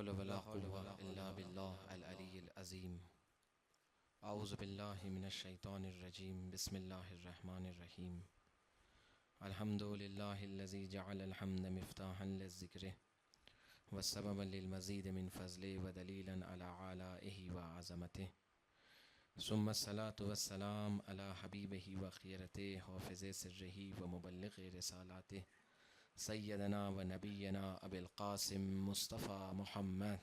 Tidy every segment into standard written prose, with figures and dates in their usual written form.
حول ولا قوة إلا بالله العلي العظيم. أعوذ بالله من الشيطان الرجيم. بسم الله الرحمن الرحيم. الحمد لله الذي جعل الحمد مفتاحا للذكر وسببا للمزيد من فضله ودليلا على آلائه وعظمته، ثم الصلاة والسلام على حبيبه وخيرته حافظ سره ومبلغ رسالاته سيدنا ونبينا أبي القاسم مصطفى محمد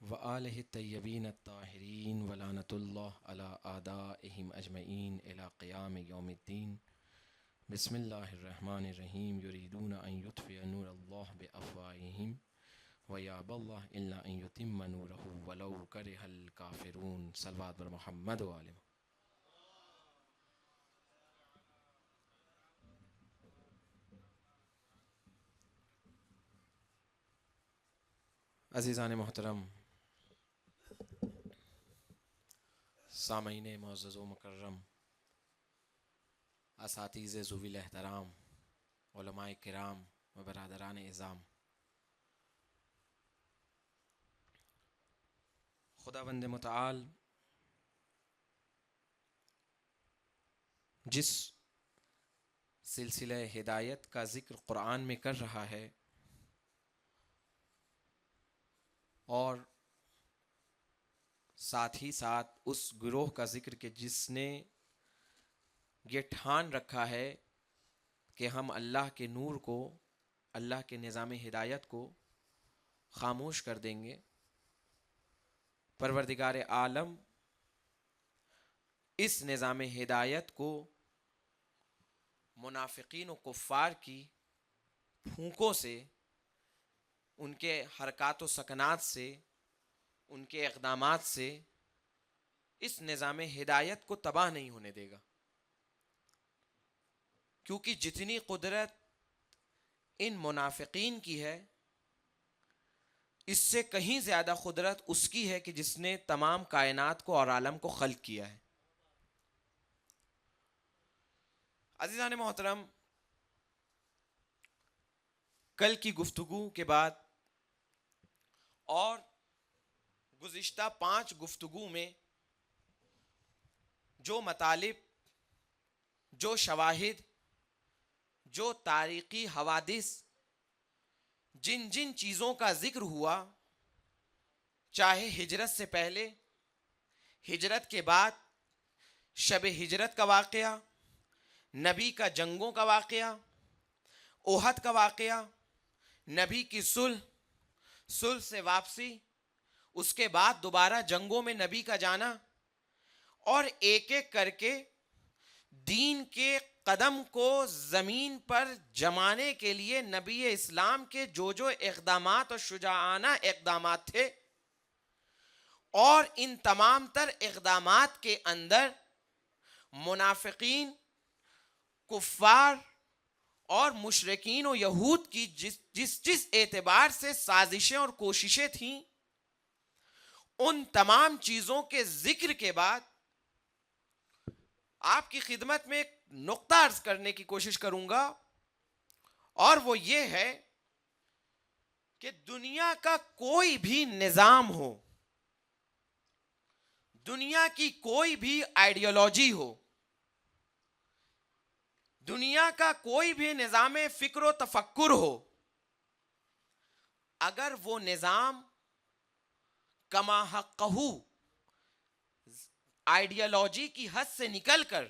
وآله الطيبين الطاهرين ولعنة الله على أعدائهم أجمعين إلى قيام يوم الدين. بسم الله الرحمن الرحيم. يريدون أن يطفئوا نور الله بأفواههم ويأبى الله إلا أن يتم نوره ولو كره الكافرون. صلوات بر محمد و آلہ. عزیزان محترم، سامعین معزز و مکرم، اساتذہ ذوی الاحترام، علماء کرام و برادران اعظام، خداوند متعال جس سلسلہ ہدایت کا ذکر قرآن میں کر رہا ہے اور ساتھ ہی ساتھ اس گروہ کا ذکر کہ جس نے یہ ٹھان رکھا ہے کہ ہم اللہ کے نور کو، اللہ کے نظام ہدایت کو خاموش کر دیں گے، پروردگار عالم اس نظام ہدایت کو منافقین و کفار کی پھونکوں سے، ان کے حرکات و سکنات سے، ان کے اقدامات سے اس نظام ہدایت کو تباہ نہیں ہونے دے گا، کیونکہ جتنی قدرت ان منافقین کی ہے اس سے کہیں زیادہ قدرت اس کی ہے کہ جس نے تمام کائنات کو اور عالم کو خلق کیا ہے۔ عزیزان محترم، کل کی گفتگو کے بعد اور گزشتہ 5 گفتگو میں جو مطالب، جو شواہد، جو تاریخی حوادث، جن جن چیزوں کا ذکر ہوا، چاہے ہجرت سے پہلے، ہجرت کے بعد، شب ہجرت کا واقعہ، نبی کا جنگوں کا واقعہ، احد کا واقعہ، نبی کی صلح سے واپسی، اس کے بعد دوبارہ جنگوں میں نبی کا جانا، اور ایک ایک کر کے دین کے قدم کو زمین پر جمانے کے لیے نبی اسلام کے جو اقدامات اور شجاعانہ اقدامات تھے، اور ان تمام تر اقدامات کے اندر منافقین، کفار اور مشرکین و یہود کی جس اعتبار سے سازشیں اور کوششیں تھیں، ان تمام چیزوں کے ذکر کے بعد آپ کی خدمت میں ایک نقطہ عرض کرنے کی کوشش کروں گا، اور وہ یہ ہے کہ دنیا کا کوئی بھی نظام ہو، دنیا کی کوئی بھی آئیڈیالوجی ہو، دنیا کا کوئی بھی نظام فکر و تفکر ہو، اگر وہ نظام کما حقہ آئیڈیالوجی کی حد سے نکل کر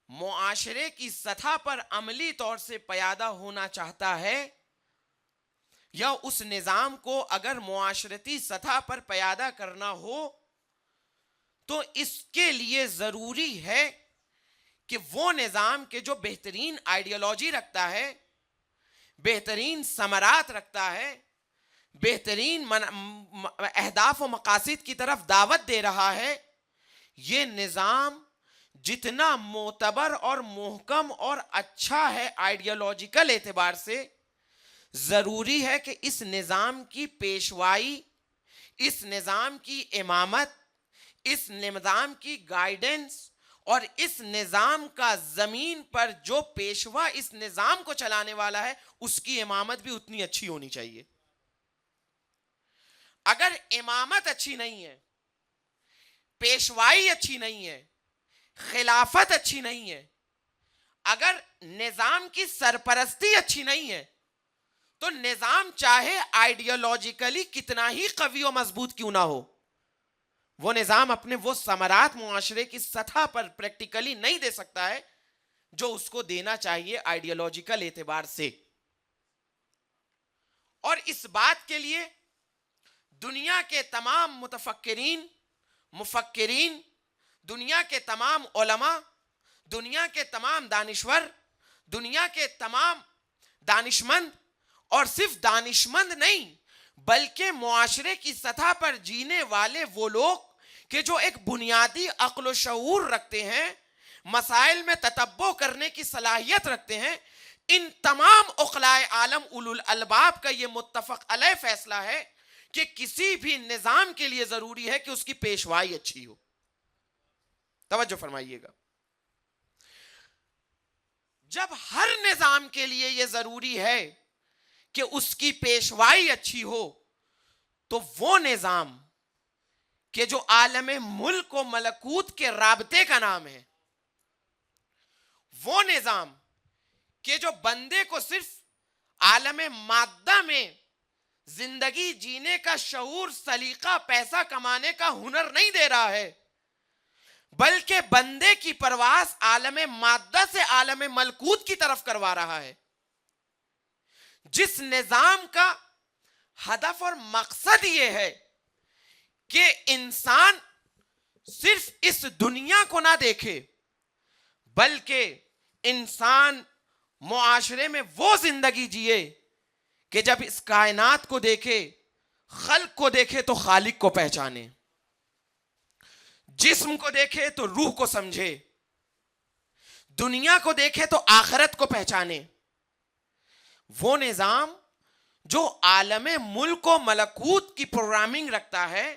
معاشرے کی سطح پر عملی طور سے پیادہ ہونا چاہتا ہے، یا اس نظام کو اگر معاشرتی سطح پر پیادہ کرنا ہو، تو اس کے لیے ضروری ہے کہ وہ نظام کے جو بہترین آئیڈیالوجی رکھتا ہے، بہترین ثمرات رکھتا ہے، بہترین اہداف و مقاصد کی طرف دعوت دے رہا ہے، یہ نظام جتنا معتبر اور محکم اور اچھا ہے آئیڈیالوجیکل اعتبار سے، ضروری ہے کہ اس نظام کی پیشوائی، اس نظام کی امامت، اس نظام کی گائیڈنس اور اس نظام کا زمین پر جو پیشوا اس نظام کو چلانے والا ہے اس کی امامت بھی اتنی اچھی ہونی چاہیے. اگر امامت اچھی نہیں ہے, پیشوائی اچھی نہیں ہے, خلافت اچھی نہیں ہے, اگر نظام کی سرپرستی اچھی نہیں ہے, تو نظام چاہے آئیڈیالوجیکلی کتنا ہی قوی و مضبوط کیوں نہ ہو, وہ نظام اپنے وہ ثمرات معاشرے کی سطح پر پریکٹیکلی نہیں دے سکتا ہے جو اس کو دینا چاہیے آئیڈیالوجیکل اعتبار سے. اور اس بات کے لیے دنیا کے تمام متفکرین, مفکرین, دنیا کے تمام علماء, دنیا کے تمام دانشور, دنیا کے تمام دانشمند, اور صرف دانشمند نہیں بلکہ معاشرے کی سطح پر جینے والے وہ لوگ کہ جو ایک بنیادی عقل و شعور رکھتے ہیں, مسائل میں تتبع کرنے کی صلاحیت رکھتے ہیں, ان تمام عقلائے عالم اولو الالباب کا یہ متفق علیہ فیصلہ ہے کہ کسی بھی نظام کے لیے ضروری ہے کہ اس کی پیشوائی اچھی ہو. توجہ فرمائیے گا, جب ہر نظام کے لیے یہ ضروری ہے کہ اس کی پیشوائی اچھی ہو, تو وہ نظام کہ جو عالم ملک و ملکوت کے رابطے کا نام ہے, وہ نظام کہ جو بندے کو صرف عالم مادہ میں زندگی جینے کا شعور, سلیقہ, پیسہ کمانے کا ہنر نہیں دے رہا ہے, بلکہ بندے کی پرواز عالم مادہ سے عالم ملکوت کی طرف کروا رہا ہے, جس نظام کا ہدف اور مقصد یہ ہے کہ انسان صرف اس دنیا کو نہ دیکھے بلکہ انسان معاشرے میں وہ زندگی جیے کہ جب اس کائنات کو دیکھے, خلق کو دیکھے تو خالق کو پہچانے, جسم کو دیکھے تو روح کو سمجھے, دنیا کو دیکھے تو آخرت کو پہچانے. وہ نظام جو عالم ملک و ملکوت کی پروگرامنگ رکھتا ہے,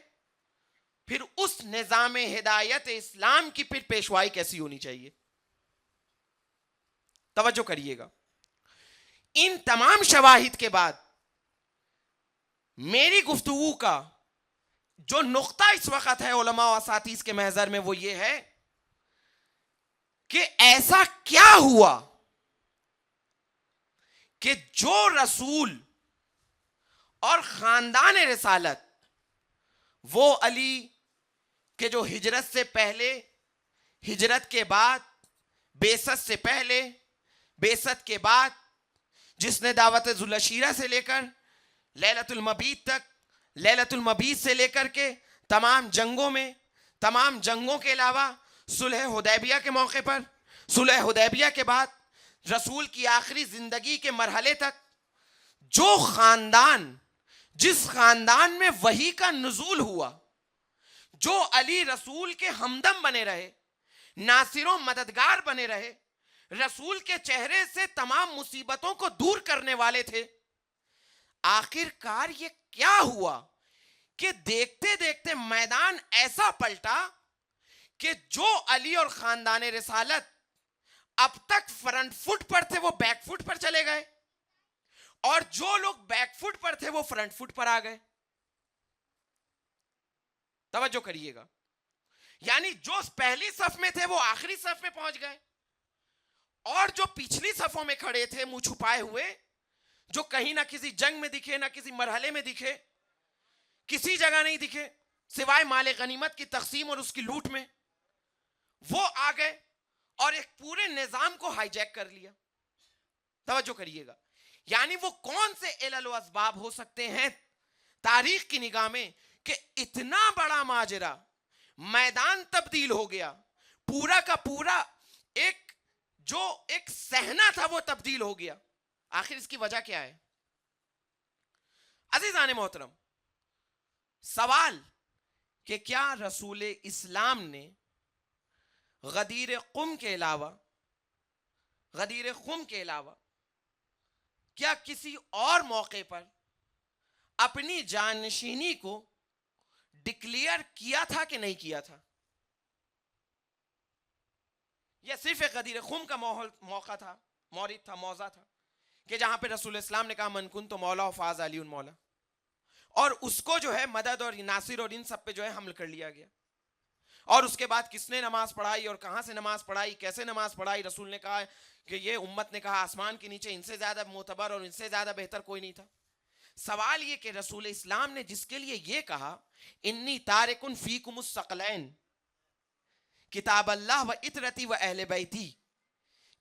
پھر اس نظام ہدایت اسلام کی پھر پیشوائی کیسی ہونی چاہیے؟ توجہ کریے گا. ان تمام شواہد کے بعد میری گفتگو کا جو نقطہ اس وقت ہے علماء و اساتذہ کے محضر میں وہ یہ ہے کہ ایسا کیا ہوا کہ جو رسول اور خاندان رسالت, وہ علی کہ جو ہجرت سے پہلے, ہجرت کے بعد, بعثت سے پہلے, بعثت کے بعد, جس نے دعوت ذوالعشیرہ سے لے کر لیلۃ المبیت تک, لیلۃ المبیت سے لے کر کے تمام جنگوں میں, تمام جنگوں کے علاوہ صلح حدیبیہ کے موقع پر, صلح حدیبیہ کے بعد رسول کی آخری زندگی کے مرحلے تک, جو خاندان, جس خاندان میں وحی کا نزول ہوا, جو علی رسول کے ہمدم بنے رہے, ناصر و مددگار بنے رہے, رسول کے چہرے سے تمام مصیبتوں کو دور کرنے والے تھے, آخر کار یہ کیا ہوا کہ دیکھتے دیکھتے میدان ایسا پلٹا کہ جو علی اور خاندان رسالت اب تک فرنٹ فٹ پر تھے وہ بیک فٹ پر چلے گئے, اور جو لوگ بیک فٹ پر تھے وہ فرنٹ فٹ پر آ گئے. توجہ کریے گا, یعنی جو پہلی صف میں تھے وہ آخری صف میں پہنچ گئے, اور جو پچھلی صفوں میں کھڑے تھے منہ چھپائے ہوئے, جو کہیں نہ کسی جنگ میں دکھے, نہ کسی مرحلے میں دکھے, کسی جگہ نہیں دکھے سوائے مال غنیمت کی تقسیم اور اس کی لوٹ میں, وہ آ گئے اور ایک پورے نظام کو ہائی جیک کر لیا. توجہ کریے گا, یعنی وہ کون سے علل و اسباب ہو سکتے ہیں تاریخ کی نگاہ میں کہ اتنا بڑا ماجرا, میدان تبدیل ہو گیا, پورا کا پورا ایک جو ایک صحنہ تھا وہ تبدیل ہو گیا. آخر اس کی وجہ کیا ہے؟ عزیزان محترم, سوال کہ کیا رسول اسلام نے غدیر قم کے علاوہ, غدیر قم کے علاوہ کیا کسی اور موقع پر اپنی جانشینی کو ڈکلیئر کیا تھا کہ نہیں کیا تھا؟ یہ صرف ایک غدیر خم کا موقع تھا، مورد تھا، موضع تھا کہ جہاں پہ رسول اسلام نے کہا من کنت مولا فاز علی مولا، اور اس کو جو ہے مدد اور ناصر اور ان سب پہ جو ہے حمل کر لیا گیا. اور اس کے بعد کس نے نماز پڑھائی اور کہاں سے نماز پڑھائی، کیسے نماز پڑھائی، رسول نے کہا کہ یہ امت نے کہا آسمان کے نیچے ان سے زیادہ معتبر اور ان سے زیادہ بہتر کوئی نہیں تھا. سوال یہ کہ رسول اسلام نے جس کے لیے یہ کہا انی تارکن فیکم الثقلین کتاب اللہ و اطرتی و اہل بیتی،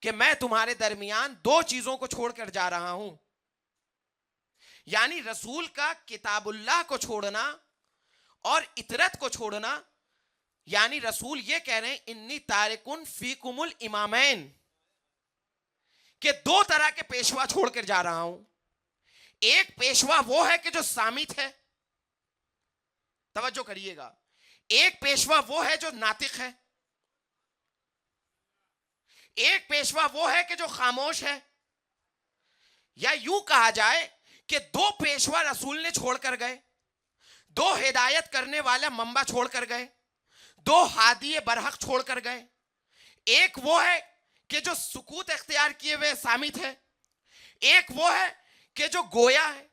کہ میں تمہارے درمیان دو چیزوں کو چھوڑ کر جا رہا ہوں، یعنی رسول کا کتاب اللہ کو چھوڑنا اور اطرت کو چھوڑنا، یعنی رسول یہ کہہ رہے ہیں انی تارکن فیکم الامامین، کہ دو طرح کے پیشوا چھوڑ کر جا رہا ہوں. ایک پیشوا وہ ہے کہ جو سامت ہے، توجہ کریے گا، ایک پیشوا وہ ہے جو ناطق ہے، ایک پیشوا وہ ہے کہ جو خاموش ہے. یا یوں کہا جائے کہ دو پیشوا رسول نے چھوڑ کر گئے، دو ہدایت کرنے والا منبع چھوڑ کر گئے، دو ہادی برحق چھوڑ کر گئے. ایک وہ ہے کہ جو سکوت اختیار کیے ہوئے سامت ہے، ایک وہ ہے کہ جو گویا ہے.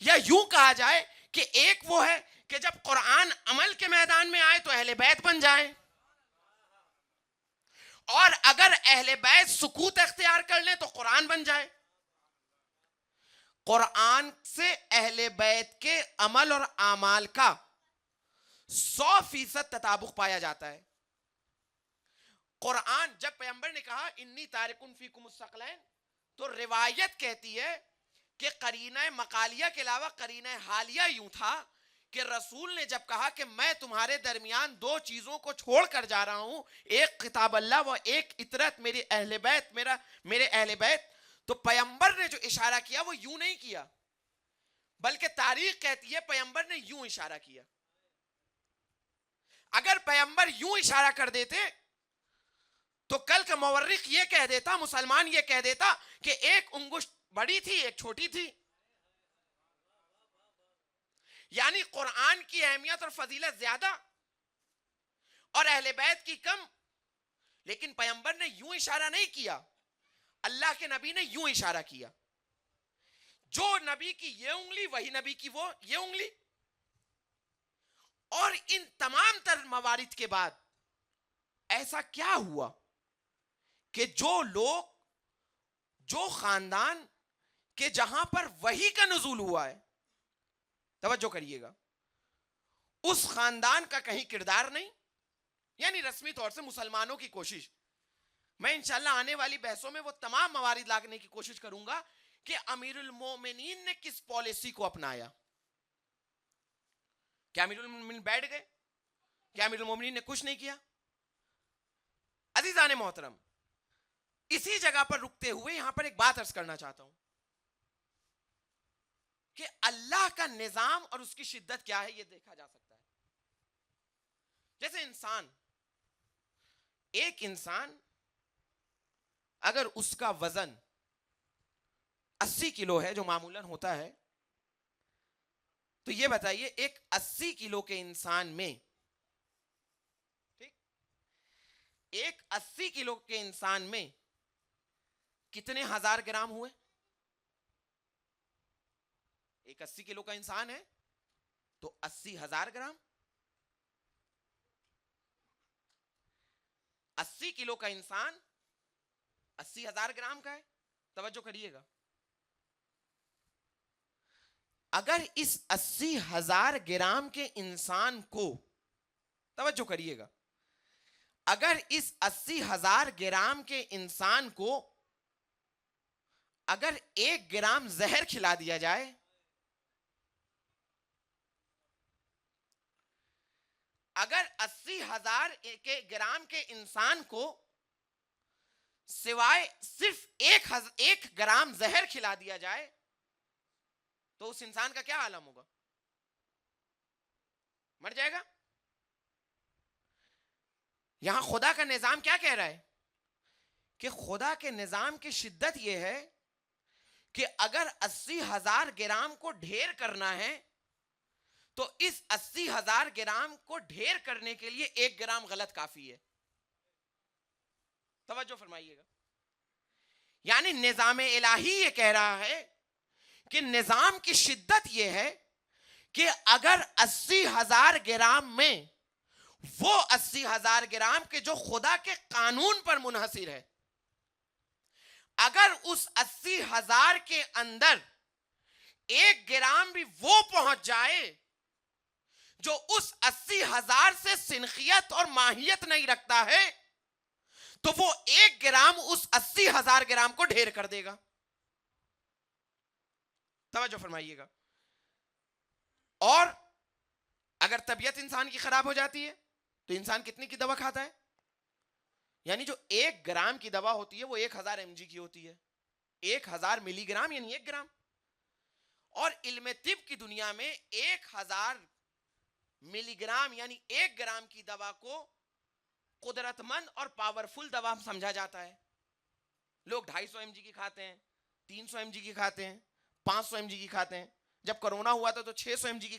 یا یوں کہا جائے کہ ایک وہ ہے کہ جب قرآن عمل کے میدان میں آئے تو اہل بیت بن جائے، اور اگر اہل بیت سکوت اختیار کر لیں تو قرآن بن جائے. قرآن سے اہل بیت کے عمل اور اعمال کا 100% تطابق پایا جاتا ہے. قرآن جب پیغمبر نے کہا انی تارکن فیکم الثقلین، تو روایت کہتی ہے کہ قرینہ مقالیہ کے علاوہ قرینہ حالیہ یوں تھا کہ رسول نے جب کہا کہ میں تمہارے درمیان دو چیزوں کو چھوڑ کر جا رہا ہوں، ایک کتاب اللہ و ایک اطرت، میرے اہل بیت، میرے اہل بیت، تو پیغمبر نے جو اشارہ کیا وہ یوں نہیں کیا، بلکہ تاریخ کہتی ہے پیغمبر نے یوں اشارہ کیا. اگر پیغمبر یوں اشارہ کر دیتے تو کل کا مورخ یہ کہہ دیتا، مسلمان یہ کہہ دیتا کہ ایک انگشت بڑی تھی ایک چھوٹی تھی، یعنی قرآن کی اہمیت اور فضیلت زیادہ اور اہل بیت کی کم. لیکن پیغمبر نے یوں اشارہ نہیں کیا، اللہ کے نبی نے یوں اشارہ کیا. جو نبی کی یہ انگلی وہی نبی کی وہ یہ انگلی. اور ان تمام تر موارد کے بعد ایسا کیا ہوا کہ جو لوگ، جو خاندان کہ جہاں پر وحی کا نزول ہوا ہے، توجہ کریے گا، اس خاندان کا کہیں کردار نہیں. یعنی رسمی طور سے مسلمانوں کی کوشش، میں انشاءاللہ آنے والی بحثوں میں وہ تمام موارد لانے کی کوشش کروں گا کہ امیر المومنین نے کس پالیسی کو اپنایا. کیا امیر المومنین بیٹھ گئے؟ کیا امیر المومنین نے کچھ نہیں کیا؟ عزیزان محترم، اسی جگہ پر رکتے ہوئے یہاں پر ایک بات عرض کرنا چاہتا ہوں کہ اللہ کا نظام اور اس کی شدت کیا ہے یہ دیکھا جا سکتا ہے. جیسے ایک انسان اگر اس کا وزن 80 کلو ہے جو معمولاً ہوتا ہے، تو یہ بتائیے ایک 80 کلو کے انسان میں، ٹھیک، ایک 80 کلو کے انسان میں کتنے ہزار گرام ہوئے؟ ایک 80 کلو کا انسان ہے تو 80,000 گرام. 80 کلو کا انسان 80,000 گرام کا ہے. توجہ کریے گا، اگر اس 80,000 گرام کے انسان کو، توجہ کریے گا، اگر اس 80,000 گرام کے انسان کو اگر 1 گرام زہر کھلا دیا جائے، اگر 80,000 گرام کے انسان کو سوائے صرف 1 گرام زہر کھلا دیا جائے تو اس انسان کا کیا عالم ہوگا؟ مر جائے گا. یہاں خدا کا نظام کیا کہہ رہا ہے کہ خدا کے نظام کی شدت یہ ہے کہ اگر 80,000 گرام کو ڈھیر کرنا ہے تو اس 80,000 گرام کو ڈھیر کرنے کے لیے 1 گرام غلط کافی ہے. توجہ فرمائیے گا. یعنی نظام الہی یہ کہہ رہا ہے کہ نظام کی شدت یہ ہے کہ اگر 80,000 گرام میں وہ 80,000 گرام کے جو خدا کے قانون پر منحصر ہے، اگر اس 80,000 کے اندر 1 گرام بھی وہ پہنچ جائے جو اس 80,000 سے سنخیت اور ماہیت نہیں رکھتا ہے، تو وہ 1 گرام اس 80,000 گرام کو ڈھیر کر دے گا. توجہ فرمائیے گا. اور اگر طبیعت انسان کی خراب ہو جاتی ہے تو انسان کتنی کی دوا کھاتا ہے؟ یعنی جو 1 گرام کی دوا ہوتی ہے وہ 1000 mg کی ہوتی ہے. 1000 ملی گرام یعنی 1 گرام. اور علم طب کی دنیا میں 1000 ملی گرام یعنی 1 گرام کی دوا کو قدرت مند اور پاورفل دوا سمجھا جاتا ہے. لوگ 250 mg کی کھاتے ہیں، 300 mg کی کھاتے ہیں، 500 mg کی کھاتے ہیں. جب کرونا ہوا تھا تو 600 mg کی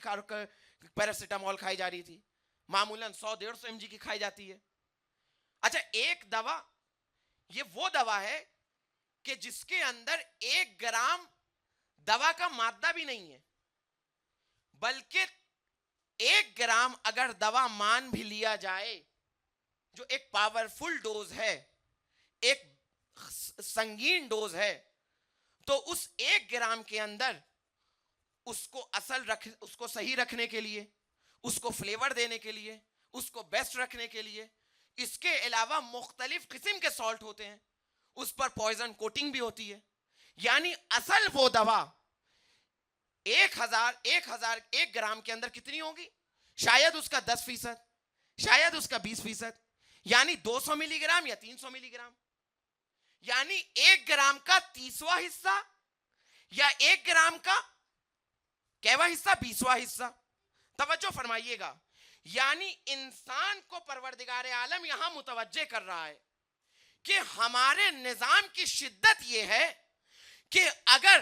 پیراسیٹامول کھائی جا رہی تھی. معمولاً 100-150 mg کی کھائی جاتی ہے. اچھا، ایک دوا یہ وہ دوا ہے کہ جس کے اندر 1 گرام دوا کا مادہ بھی نہیں ہے، بلکہ 1 گرام اگر دوا مان بھی لیا جائے جو ایک پاورفل ڈوز ہے، ایک سنگین ڈوز ہے، تو اس 1 گرام کے اندر اس کو صحیح رکھنے کے لیے، اس کو فلیور دینے کے لیے، اس کو بیسٹ رکھنے کے لیے، اس کے علاوہ مختلف قسم کے سالٹ ہوتے ہیں، اس پر پوائزن کوٹنگ بھی ہوتی ہے. یعنی اصل وہ دوا 1 گرام کے اندر کتنی ہوگی؟ شاید اس کا 10%، شاید اس کا 20%، یعنی 200 ملی گرام یا 300 ملی گرام. یعنی 1 گرام کا 30واں حصہ یا 1 گرام کا کیواں حصہ؟ 20واں حصہ. توجہ فرمائیے گا. یعنی انسان کو پروردگار عالم یہاں متوجہ کر رہا ہے کہ ہمارے نظام کی شدت یہ ہے کہ اگر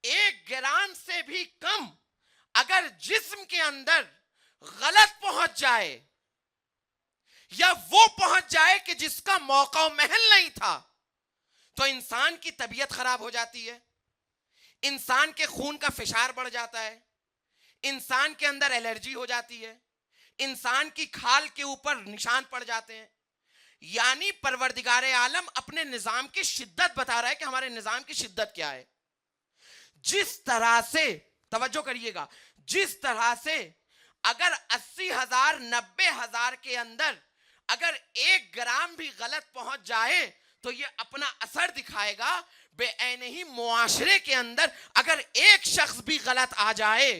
1 گرام سے بھی کم اگر جسم کے اندر غلط پہنچ جائے یا وہ پہنچ جائے کہ جس کا موقع و محل نہیں تھا، تو انسان کی طبیعت خراب ہو جاتی ہے، انسان کے خون کا فشار بڑھ جاتا ہے، انسان کے اندر الرجی ہو جاتی ہے، انسان کی کھال کے اوپر نشان پڑ جاتے ہیں. یعنی پروردگار عالم اپنے نظام کی شدت بتا رہا ہے کہ ہمارے نظام کی شدت کیا ہے. جس طرح سے، توجہ کریے گا، جس طرح سے اگر 80,000 90,000 کے اندر اگر 1 گرام بھی غلط پہنچ جائے تو یہ اپنا اثر دکھائے گا، بے عین ہی معاشرے کے اندر اگر 1 شخص بھی غلط آ جائے،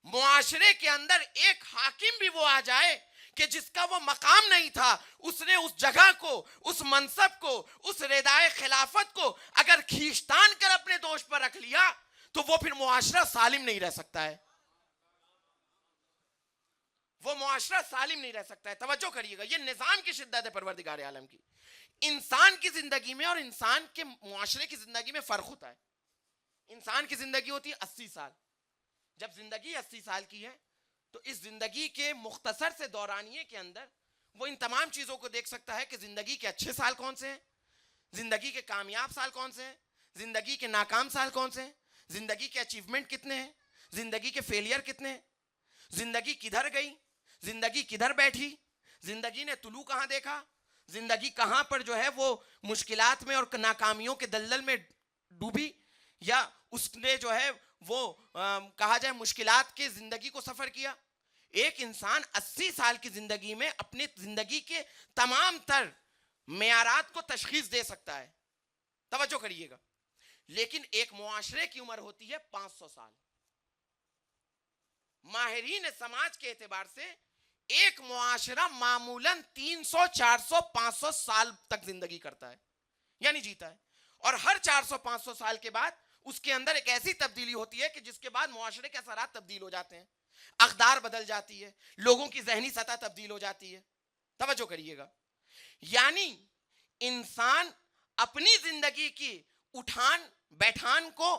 معاشرے کے اندر 1 حاکم بھی وہ آ جائے کہ جس کا وہ مقام نہیں تھا، اس نے اس جگہ کو، اس منصب کو، اس ردائے خلافت کو اگر کھینچتان کر اپنے دوش پر رکھ لیا تو وہ پھر معاشرہ سالم نہیں رہ سکتا ہے. وہ معاشرہ سالم نہیں رہ سکتا ہے. توجہ کریے گا، یہ نظام کی شدت ہے پروردگار عالم کی. انسان کی زندگی میں اور انسان کے معاشرے کی زندگی میں فرق ہوتا ہے. انسان کی زندگی ہوتی ہے 80 سال. جب زندگی 80 سال کی ہے تو اس زندگی کے مختصر سے دورانیے کے اندر وہ ان تمام چیزوں کو دیکھ سکتا ہے کہ زندگی کے اچھے سال کون سے ہیں، زندگی کے کامیاب سال کون سے ہیں، زندگی کے ناکام سال کون سے ہیں، زندگی کے اچیومنٹ کتنے ہیں، زندگی کے فیلئر کتنے ہیں، زندگی کدھر گئی، زندگی کدھر بیٹھی، زندگی نے طلوع کہاں دیکھا، زندگی کہاں پر جو ہے وہ مشکلات میں اور ناکامیوں کے دلدل میں ڈوبی، یا اس نے جو ہے وہ کہا جائے مشکلات کے زندگی کو سفر کیا. ایک انسان 80 سال کی زندگی میں اپنی زندگی کے تمام تر معیارات کو تشخیص دے سکتا ہے. توجہ کریے گا. لیکن ایک معاشرے کی عمر ہوتی ہے 500 سال. ماہرین سماج کے اعتبار سے ایک معاشرہ معمولاً 300 400 500 سال تک زندگی کرتا ہے، یعنی جیتا ہے. اور ہر 400 500 سال کے بعد اس کے اندر ایک ایسی تبدیلی ہوتی ہے کہ جس کے بعد معاشرے کے اثرات تبدیل ہو جاتے ہیں، اقدار بدل جاتی ہے، لوگوں کی ذہنی سطح تبدیل ہو جاتی ہے. توجہ کریے گا. یعنی انسان اپنی زندگی کی اٹھان بیٹھان کو،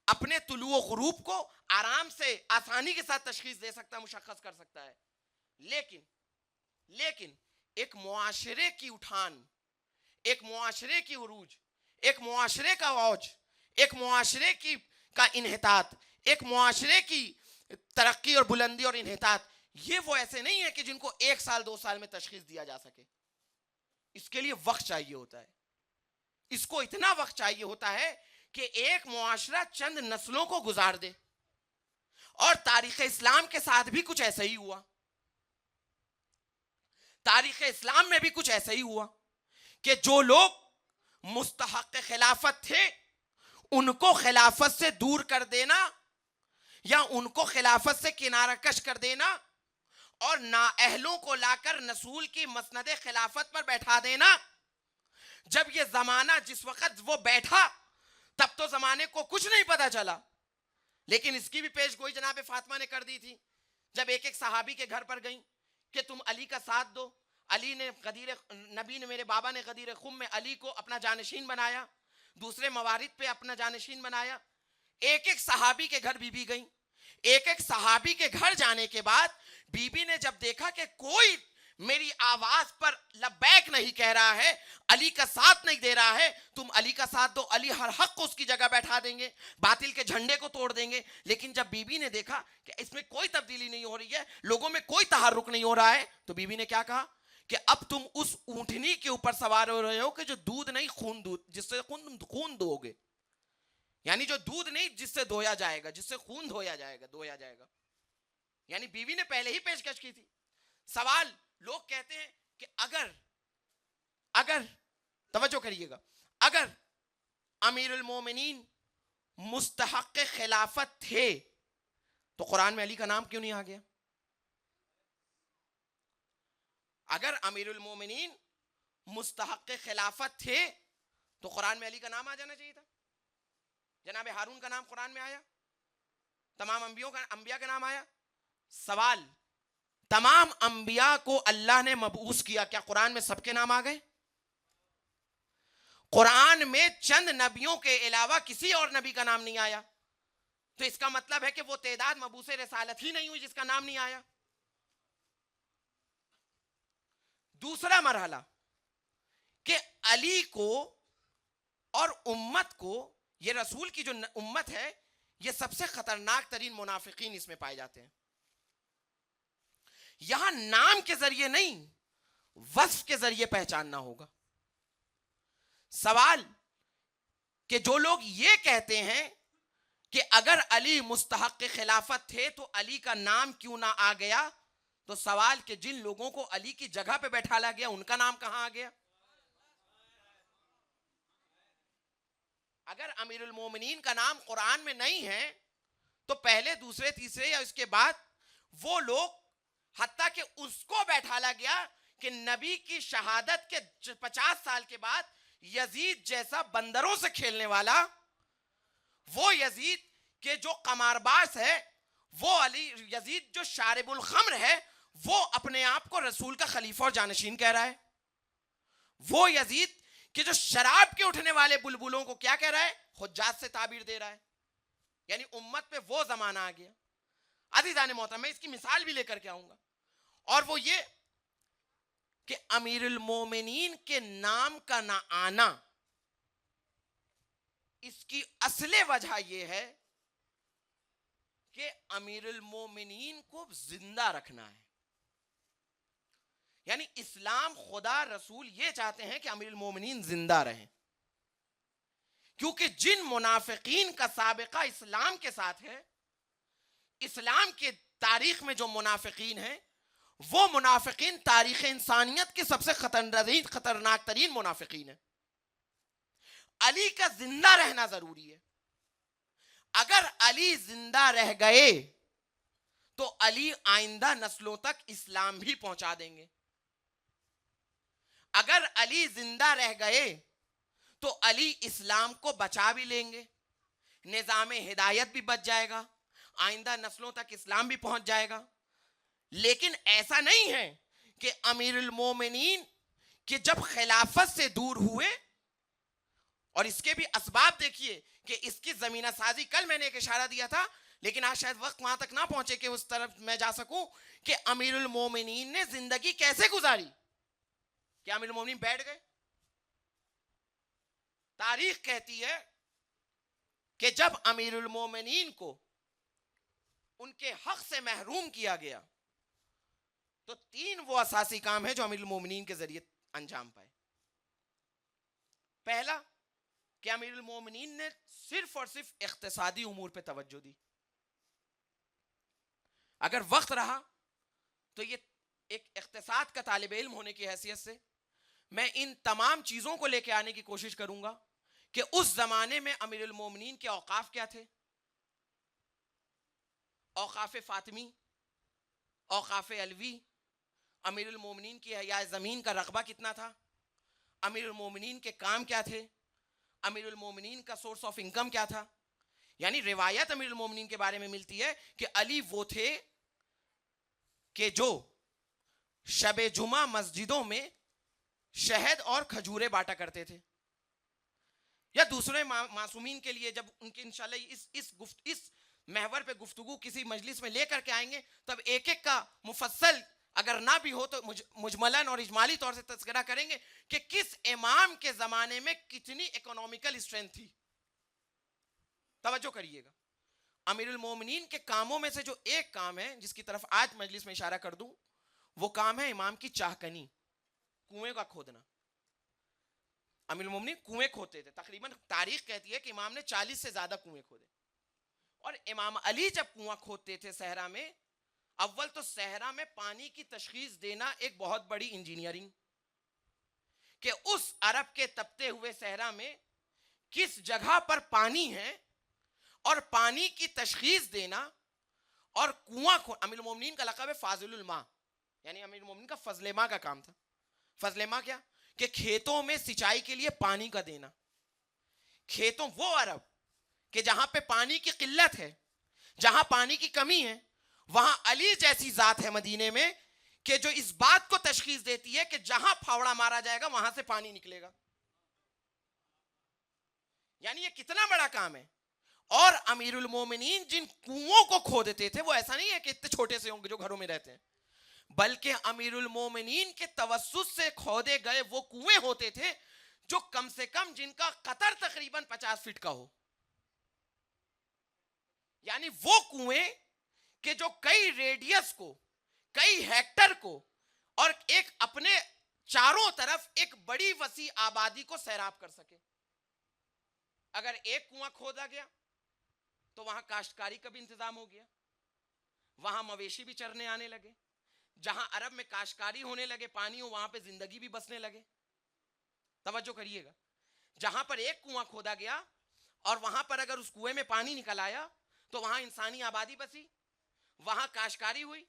اپنے طلوع و غروب کو آرام سے آسانی کے ساتھ تشخیص دے سکتا ہے، مشخص کر سکتا ہے. لیکن لیکن ایک معاشرے کی اٹھان، ایک معاشرے کی عروج، ایک معاشرے کا اوج، ایک معاشرے کی کا انحطاط، ایک معاشرے کی ترقی اور بلندی اور انحطاط، یہ وہ ایسے نہیں ہے کہ جن کو 1 سال 2 سال میں تشخیص دیا جا سکے. اس کے لیے وقت چاہیے ہوتا ہے. اس کو اتنا وقت چاہیے ہوتا ہے کہ ایک معاشرہ چند نسلوں کو گزار دے. اور تاریخ اسلام کے ساتھ بھی کچھ ایسا ہی ہوا. تاریخ اسلام میں بھی کچھ ایسا ہی ہوا کہ جو لوگ مستحق خلافت تھے ان کو خلافت سے دور کر دینا یا ان کو خلافت سے کنارہ کش کر دینا اور نااہلوں کو لا کر رسول کی مسند خلافت پر بیٹھا دینا. جب یہ زمانہ جس وقت وہ بیٹھا تب تو زمانے کو کچھ نہیں پتا چلا، لیکن اس کی بھی پیش گوئی جناب فاطمہ نے کر دی تھی جب ایک ایک صحابی کے گھر پر گئیں کہ تم علی کا ساتھ دو. علی نے نبی نے، میرے بابا نے غدیر خم میں علی کو اپنا جانشین بنایا، دوسرے موارد پہ اپنا جانشین بنایا. ایک ایک صحابی کے گھر بی بی گئیں. ایک ایک صحابی کے گھر جانے کے بعد بی بی نے جب دیکھا کہ کوئی میری آواز پر لبیک نہیں کہہ رہا ہے، علی کا ساتھ نہیں دے رہا ہے، تم علی کا ساتھ دو، علی ہر حق کو اس کی جگہ بیٹھا دیں گے، باطل کے جھنڈے کو توڑ دیں گے. لیکن جب بی بی نے دیکھا کہ اس میں کوئی تبدیلی نہیں ہو رہی ہے، لوگوں میں کوئی تحرک نہیں ہو رہا ہے، تو بی بی نے کیا کہا کہ اب تم اس اونٹنی کے اوپر سوار ہو رہے ہو کہ جو دودھ نہیں خون، دودھ جس سے خون دو گے، یعنی جو دودھ نہیں جس سے دھویا جائے گا، جس سے خون دھویا جائے گا، دھویا جائے گا. یعنی بیوی نے پہلے ہی پیشکش کی تھی. سوال لوگ کہتے ہیں کہ اگر توجہ کریے گا، اگر امیر المومنین مستحق خلافت تھے تو قرآن میں علی کا نام کیوں نہیں آ گیا؟ اگر امیر المومنین مستحق خلافت تھے تو قرآن میں علی کا نام آ جانا چاہیے تھا. جناب ہارون کا نام قرآن میں آیا، تمام انبیاء کا نام آیا. سوال، تمام انبیاء کو اللہ نے مبعوث کیا، کیا قرآن میں سب کے نام آ گئے؟ قرآن میں چند نبیوں کے علاوہ کسی اور نبی کا نام نہیں آیا. تو اس کا مطلب ہے کہ وہ تعداد مبعوث رسالت ہی نہیں ہوئی جس کا نام نہیں آیا. دوسرا مرحلہ کہ علی کو اور امت کو، یہ رسول کی جو امت ہے، یہ سب سے خطرناک ترین منافقین اس میں پائے جاتے ہیں. یہاں نام کے ذریعے نہیں، وصف کے ذریعے پہچاننا ہوگا. سوال کہ جو لوگ یہ کہتے ہیں کہ اگر علی مستحق خلافت تھے تو علی کا نام کیوں نہ آ گیا، تو سوال کہ جن لوگوں کو علی کی جگہ پہ بیٹھالا گیا ان کا نام کہاں آ گیا؟ اگر امیر المومنین کا نام قرآن میں نہیں ہے تو پہلے دوسرے تیسرے یا اس کے بعد وہ لوگ، حتیٰ کہ اس کو بیٹھالا گیا کہ نبی کی شہادت کے 50 سال کے بعد یزید جیسا بندروں سے کھیلنے والا، وہ یزید کے جو قمارباز ہے، وہ علی یزید جو شارب الخمر ہے، وہ اپنے آپ کو رسول کا خلیفہ اور جانشین کہہ رہا ہے. وہ یزید کہ جو شراب کے اٹھنے والے بلبلوں کو کیا کہہ رہا ہے؟ حجاج سے تعبیر دے رہا ہے. یعنی امت پہ وہ زمانہ آ گیا. عزیزان محترم، میں اس کی مثال بھی لے کر کے آؤں گا، اور وہ یہ کہ امیر المومنین کے نام کا نہ آنا، اس کی اصل وجہ یہ ہے کہ امیر المومنین کو زندہ رکھنا ہے. یعنی اسلام، خدا، رسول یہ چاہتے ہیں کہ امیر المومنین زندہ رہیں، کیونکہ جن منافقین کا سابقہ اسلام کے ساتھ ہے، اسلام کے تاریخ میں جو منافقین ہیں، وہ منافقین تاریخ انسانیت کے سب سے خطرناک ترین منافقین ہیں. علی کا زندہ رہنا ضروری ہے. اگر علی زندہ رہ گئے تو علی آئندہ نسلوں تک اسلام بھی پہنچا دیں گے. اگر علی زندہ رہ گئے تو علی اسلام کو بچا بھی لیں گے، نظام ہدایت بھی بچ جائے گا، آئندہ نسلوں تک اسلام بھی پہنچ جائے گا. لیکن ایسا نہیں ہے کہ امیر المومنین کہ جب خلافت سے دور ہوئے، اور اس کے بھی اسباب دیکھیے کہ اس کی زمینہ سازی، کل میں نے ایک اشارہ دیا تھا لیکن آج شاید وقت وہاں تک نہ پہنچے کہ اس طرف میں جا سکوں کہ امیر المومنین نے زندگی کیسے گزاری. کیا امیر المومنین بیٹھ گئے؟ تاریخ کہتی ہے کہ جب امیر المومنین کو ان کے حق سے محروم کیا گیا تو 3 وہ اساسی کام ہیں جو امیر المومنین کے ذریعے انجام پائے. پہلا کہ امیر المومنین نے صرف اور صرف اقتصادی امور پہ توجہ دی. اگر وقت رہا تو یہ ایک اقتصاد کا طالب علم ہونے کی حیثیت سے میں ان تمام چیزوں کو لے کے آنے کی کوشش کروں گا کہ اس زمانے میں امیر المومنین کے اوقاف کیا تھے. اوقاف فاطمی، اوقاف علوی، امیر المومنین کی احیاء زمین کا رقبہ کتنا تھا، امیر المومنین کے کام کیا تھے، امیر المومنین کا سورس آف انکم کیا تھا. یعنی روایت امیر المومنین کے بارے میں ملتی ہے کہ علی وہ تھے کہ جو شب جمعہ مسجدوں میں شہد اور کھجورے بانٹا کرتے تھے. یا دوسرے معصومین کے لیے جب ان کی انشاءاللہ اس محور پہ گفتگو کسی مجلس میں لے کر کے آئیں گے تب ایک ایک کا مفصل اگر نہ بھی ہو تو مجملاً اور اجمالی طور سے تذکرہ کریں گے کہ کس امام کے زمانے میں کتنی اکنومیکل اسٹرینتھ تھی. توجہ کریے گا. امیر المومنین کے کاموں میں سے جو ایک کام ہے جس کی طرف آج مجلس میں اشارہ کر دوں وہ کام ہے امام کی چاہ کنی، کنویں کا کھودنا. امیر المومنین کنویں کھودتے تھے. تقریباً تاریخ کہتی ہے کہ امام نے 40 سے زیادہ کنویں کھودے. اور امام علی جب کنواں کھودتے تھے صحرا میں، اول تو صحرا میں پانی کی تشخیص دینا ایک بہت بڑی انجینئرنگ کہ اس عرب کے تپتے ہوئے صحرا میں کس جگہ پر پانی ہے اور پانی کی تشخیص دینا. اور کنواں امیر المومنین کا لقب ہے فاضل الماء، یعنی امیر المومنین کا فضل ماء کا کام تھا. فضل ماء کیا کہ کھیتوں میں سچائی کے لیے پانی کا دینا. کھیتوں وہ عرب کہ جہاں پہ پانی کی قلت ہے، جہاں پانی کی کمی ہے، وہاں علی جیسی ذات ہے مدینے میں کہ جو اس بات کو تشخیص دیتی ہے کہ جہاں پھاوڑا مارا جائے گا وہاں سے پانی نکلے گا. یعنی یہ کتنا بڑا کام ہے. اور امیر المومنین جن کنووں کو کھودتے تھے وہ ایسا نہیں ہے کہ اتنے چھوٹے سے ہوں گے جو گھروں میں رہتے ہیں، بلکہ امیر المومنین کے توسط سے کھودے گئے وہ کنویں ہوتے تھے جو کم سے کم جن کا قطر تقریباً 50 فٹ کا ہو. یعنی وہ کنویں کہ جو کئی ریڈیس کو، کئی ہیکٹر کو اور ایک اپنے چاروں طرف ایک بڑی وسیع آبادی کو سیراب کر سکے. اگر ایک کنواں کھودا گیا تو وہاں کاشتکاری کا بھی انتظام ہو گیا، وہاں مویشی بھی چرنے آنے لگے. جہاں عرب میں کاشتکاری ہونے لگے، پانی ہو، وہاں پہ زندگی بھی بسنے لگے. توجہ کریے گا. جہاں پر ایک کنواں کھودا گیا اور وہاں پر اگر اس کنویں میں پانی نکل آیا تو وہاں انسانی آبادی بسی، وہاں کاشتکاری ہوئی.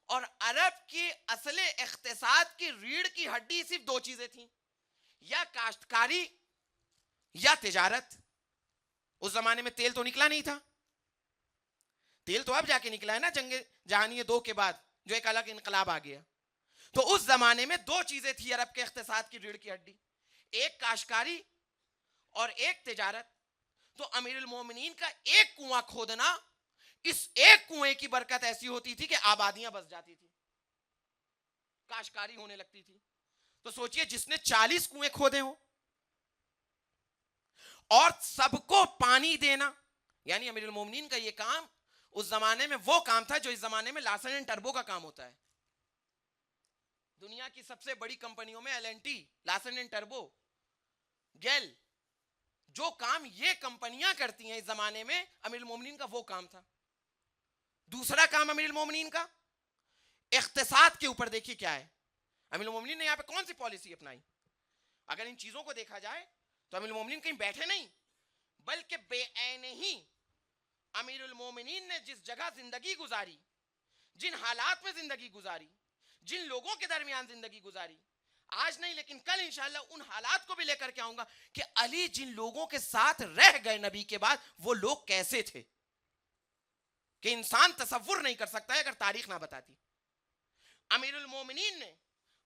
اور عرب کی اصل اقتصاد کی ریڑھ کی ہڈی صرف 2 چیزیں تھیں، یا کاشتکاری یا تجارت. اس زمانے میں تیل تو نکلا نہیں تھا. تیل تو اب جا کے نکلا ہے نا جنگ جہانی 2 کے بعد، جو ایک الگ انقلاب آ گیا. تو اس زمانے میں 2 چیزیں تھی عرب کے اقتصاد کی ریڑھ کی ہڈی، ایک کاشتکاری اور ایک تجارت. تو امیر المومنین کا ایک کنواں کھودنا، اس ایک کنویں کی برکت ایسی ہوتی تھی کہ آبادیاں بس جاتی تھی، کاشتکاری ہونے لگتی تھی. تو سوچئے جس نے 40 کنویں کھودے ہوں اور سب کو پانی دینا، یعنی امیر المومنین کا یہ کام اس زمانے میں وہ کام تھا جو اس زمانے میں لارسن اینڈ ٹربو کا کام ہوتا ہے. دنیا کی سب سے بڑی کمپنیوں میں LNT، لارسن اینڈ ٹربو، گیل، جو کام یہ کمپنیاں کرتی ہیں اس زمانے میں امیر المومنین کا وہ کام تھا. دوسرا کام امیر المومنین کا اقتصاد کے اوپر دیکھیے کیا ہے. امیر المومنین نے یہاں پہ کون سی پالیسی اپنائی؟ اگر ان چیزوں کو دیکھا جائے تو امیر المومنین کہیں بیٹھے نہیں، بلکہ بے عین ہی امیر المومنین نے جس جگہ زندگی گزاری، جن حالات میں زندگی گزاری، جن لوگوں کے درمیان زندگی گزاری، آج نہیں لیکن کل انشاءاللہ ان حالات کو بھی لے کر کے آؤں گا کہ علی جن لوگوں کے ساتھ رہ گئے نبی کے بعد وہ لوگ کیسے تھے کہ انسان تصور نہیں کر سکتا ہے اگر تاریخ نہ بتاتی. امیر المومنین نے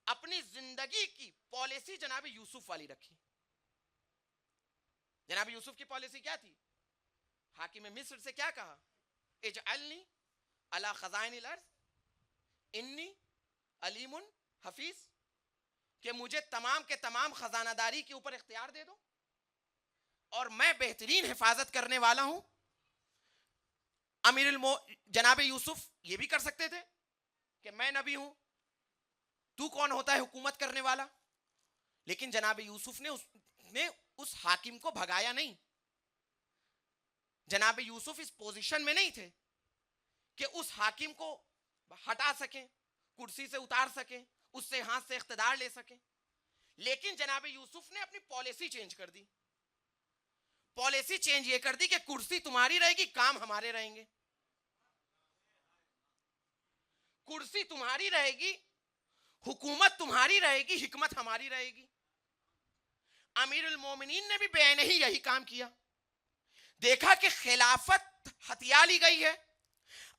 اپنی زندگی کی پالیسی جناب یوسف والی رکھی. جناب یوسف کی پالیسی کیا تھی؟ حاکم مصر سے کیا کہا اجعلنی علی خزائن الارض انی علیم حفیظ، کہ مجھے تمام کے تمام خزانہ داری کے اوپر اختیار دے دو اور میں بہترین حفاظت کرنے والا ہوں. جناب یوسف یہ بھی کر سکتے تھے کہ میں نبی ہوں، تو کون ہوتا ہے حکومت کرنے والا، لیکن جناب یوسف نے اس حاکم کو بھگایا نہیں. جناب یوسف اس پوزیشن میں نہیں تھے کہ اس حاکم کو ہٹا سکیں، کرسی سے اتار سکیں، اس سے ہاتھ سے اقتدار لے سکیں. لیکن جناب یوسف نے اپنی پالیسی چینج کر دی. پالیسی چینج یہ کر دی کہ کرسی تمہاری رہے گی، کام ہمارے رہیں گے. کرسی تمہاری رہے گی، حکومت تمہاری رہے گی، حکمت ہماری رہے گی. امیر المومنین نے بھی بے عینی یہی کام کیا. دیکھا کہ خلافت ہتھیا لی گئی ہے.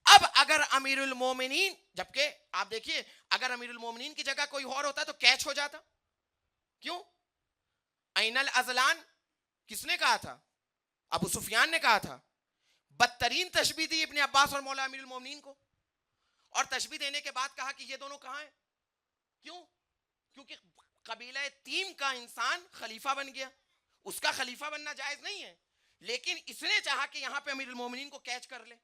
اب اگر امیر المومنین، جبکہ آپ دیکھیے اگر امیر المومنین کی جگہ کوئی اور ہوتا تو کیچ ہو جاتا. کیوں؟ این الازلان کس نے کہا تھا؟ ابو سفیان نے کہا تھا. بدترین تشبیہ دی ابن عباس اور مولا امیر المومنین کو، اور تشبیہ دینے کے بعد کہا کہ یہ دونوں کہاں ہیں. کیوں؟ کیونکہ قبیلہ تیم کا انسان خلیفہ بن گیا. اس کا خلیفہ بننا جائز نہیں ہے، لیکن اس نے چاہا کہ یہاں پہ امیر المومنین کو کیچ کر لے.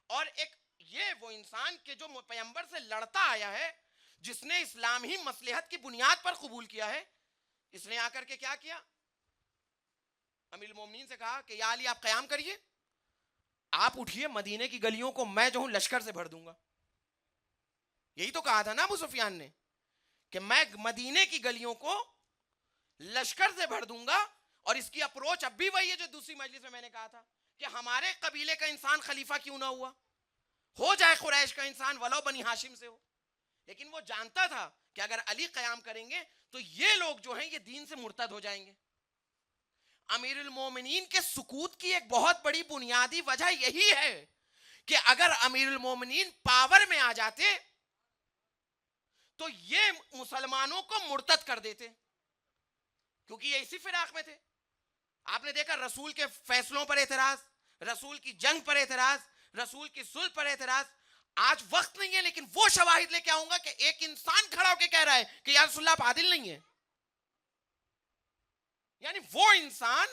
اور ایک یہ وہ انسان کہ جو پیغمبر سے لڑتا آیا ہے، جس نے اسلام ہی مصلحت کی بنیاد پر قبول کیا ہے، اس نے آ کر کے کیا کیا؟ امیر المومنین سے کہا کہ یا علی آپ قیام کریے، آپ اٹھیے، مدینے کی گلیوں کو میں جو ہوں لشکر سے بھر دوں گا. یہی تو کہا تھا نا ابو سفیان نے کہ میں مدینے کی گلیوں کو لشکر سے بھر دوں گا. اور اس کی اپروچ اب بھی وہی ہے جو دوسری مجلس میں نے کہا تھا کہ ہمارے قبیلے کا انسان خلیفہ کیوں نہ ہو جائے قریش کا انسان ولو بنی ہاشم سے ہو. لیکن وہ جانتا تھا کہ اگر علی قیام کریں گے تو یہ لوگ جو ہیں یہ دین سے مرتد ہو جائیں گے. امیر المومنین کے سکوت کی ایک بہت بڑی بنیادی وجہ یہی ہے کہ اگر امیر المومنین پاور میں آ جاتے تو یہ مسلمانوں کو مرتد کر دیتے، کیونکہ یہ اسی فراق میں تھے. آپ نے دیکھا رسول کے فیصلوں پر اعتراض، رسول کی جنگ پر اعتراض، رسول کی صلح پر اعتراض. آج وقت نہیں ہے لیکن وہ شواہد لے کے آؤں گا کہ ایک انسان کھڑا ہو کے کہہ رہا ہے کہ یا رسول اللہ آپ عادل نہیں ہے. یعنی وہ انسان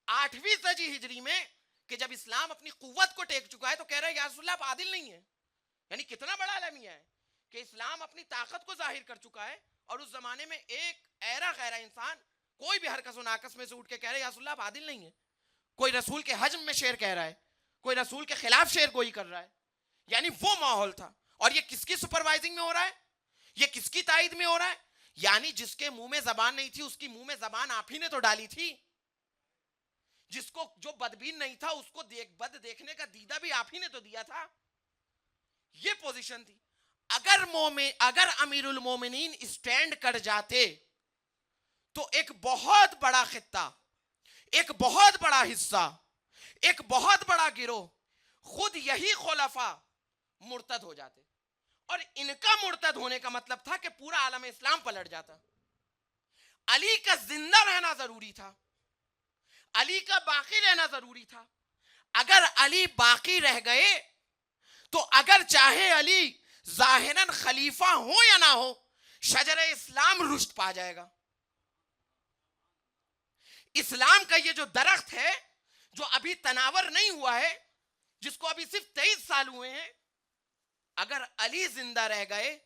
8ویں صدی ہجری میں کہ جب اسلام اپنی قوت کو ٹیک چکا ہے تو کہہ رہا ہے یا رسول اللہ آپ عادل نہیں ہے. یعنی کتنا بڑا المیہ ہے کہ اسلام اپنی طاقت کو ظاہر کر چکا ہے، اور اس زمانے میں ایک ایرا غیرہ انسان کوئی بھی حرکت و ناقص میں سے اٹھ کے کہہ رہا ہے یا رسول اللہ آپ عادل نہیں ہے. کوئی رسول کے حجم میں شعر کہہ رہا ہے، کوئی رسول کے خلاف شعر گوئی کر رہا ہے. یعنی وہ ماحول تھا. اور یہ کس کی سپروائزنگ میں ہو رہا ہے؟ یہ کس کی تائید میں ہو رہا ہے؟ یعنی جس کے منہ میں زبان نہیں تھی اس کی منہ میں زبان آپ ہی نے تو ڈالی تھی. جس کو جو بدبین نہیں تھا اس کو بد دیکھنے کا دیدہ بھی آپ ہی نے تو دیا تھا. یہ پوزیشن تھی. اگر امیر المومنین اسٹینڈ کر جاتے تو ایک بہت بڑا خطہ، ایک بہت بڑا حصہ، ایک بہت بڑا گروہ، خود یہی خلفاء مرتد ہو جاتے. اور ان کا مرتد ہونے کا مطلب تھا کہ پورا عالم اسلام پلٹ جاتا. علی کا زندہ رہنا ضروری تھا، علی کا باقی رہنا ضروری تھا. اگر علی باقی رہ گئے تو اگر چاہے علی ظاہراً خلیفہ ہو یا نہ ہو، شجر اسلام رشد پا جائے گا. اسلام کا یہ جو درخت ہے جو ابھی تناور نہیں ہوا ہے، جس کو ابھی صرف 23 سال ہوئے ہیں، اگر علی زندہ رہ گئے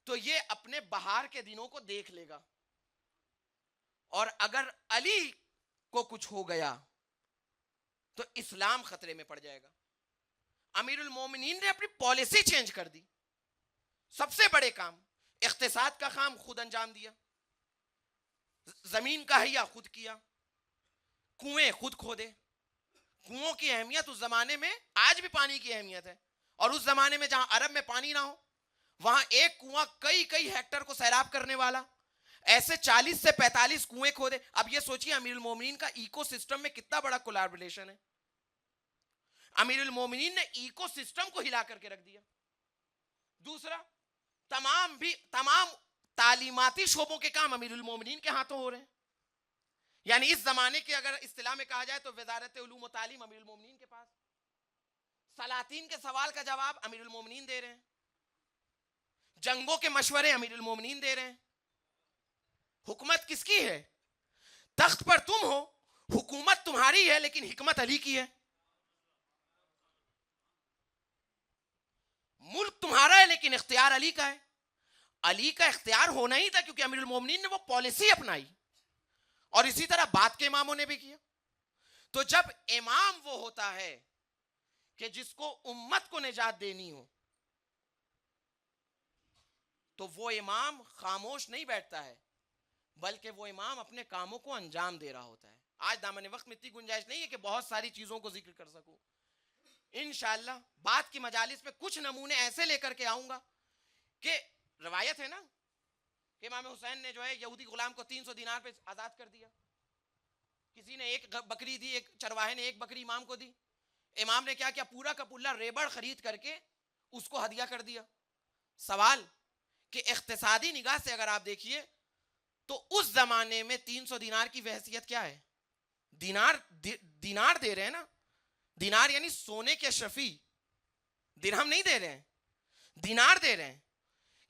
تو یہ اپنے بہار کے دنوں کو دیکھ لے گا. اور اگر علی کو کچھ ہو گیا تو اسلام خطرے میں پڑ جائے گا. امیر المومنین نے اپنی پالیسی چینج کر دی. سب سے بڑے کام، اقتصاد کا کام خود انجام دیا، زمین کا حیا خود کیا، کنویں خود کھودے. کنووں کی اہمیت اس زمانے میں، آج بھی پانی کی اہمیت ہے، اور اس زمانے میں جہاں عرب میں پانی نہ ہو وہاں ایک کنواں کئی ہیکٹر کو سیراب کرنے والا، ایسے 40 سے 45 کنویں کھودے. اب یہ سوچیے امیر المومنین کا ایکو سسٹم میں کتنا بڑا کولیبریشن ہے. امیر المومنین نے ایکو سسٹم کو ہلا کر کے رکھ دیا. دوسرا، تمام تعلیماتی شعبوں کے کام امیر المومنین کے ہاتھوں ہو رہے ہیں. یعنی اس زمانے کے اگر اصطلاح میں کہا جائے تو وزارت علوم و تعلیم امیر المومنین کے پاس. سلاطین کے سوال کا جواب امیر المومنین دے رہے ہیں, جنگوں کے مشورے امیر المومنین دے رہے ہیں. حکومت کس کی ہے؟ تخت پر تم ہو, حکومت تمہاری ہے لیکن حکمت علی کی ہے. ملک تمہارا ہے لیکن اختیار علی کا ہے. علی کا اختیار ہونا ہی تھا کیونکہ امیر المومنین نے وہ پالیسی اپنائی, اور اسی طرح بعد کے اماموں نے بھی کیا. تو جب امام وہ ہوتا ہے کہ جس کو امت کو نجات دینی ہو, تو وہ امام خاموش نہیں بیٹھتا ہے, بلکہ وہ امام اپنے کاموں کو انجام دے رہا ہوتا ہے. آج دامن وقت میں اتنی گنجائش نہیں ہے کہ بہت ساری چیزوں کو ذکر کر سکوں. انشاءاللہ بات کی مجالس میں کچھ نمونے ایسے لے کر کے آؤں گا کہ روایت ہے نا کہ امام حسین نے جو ہے یہودی غلام کو 300 دینار پہ آزاد کر دیا. کسی نے ایک بکری دی, ایک چرواہے نے ایک بکری امام کو دی. امام نے کیا کیا, پورا کا پورا ریبڑ خرید کر کے اس کو ہدیہ کر دیا. سوال کہ اقتصادی نگاہ سے اگر آپ دیکھیے تو اس زمانے میں 300 دینار کی حیثیت کیا ہے؟ دینار دے رہے ہیں نا, دینار یعنی سونے کے اشرفی, درہم نہیں دے رہے ہیں, دینار دے رہے ہیں.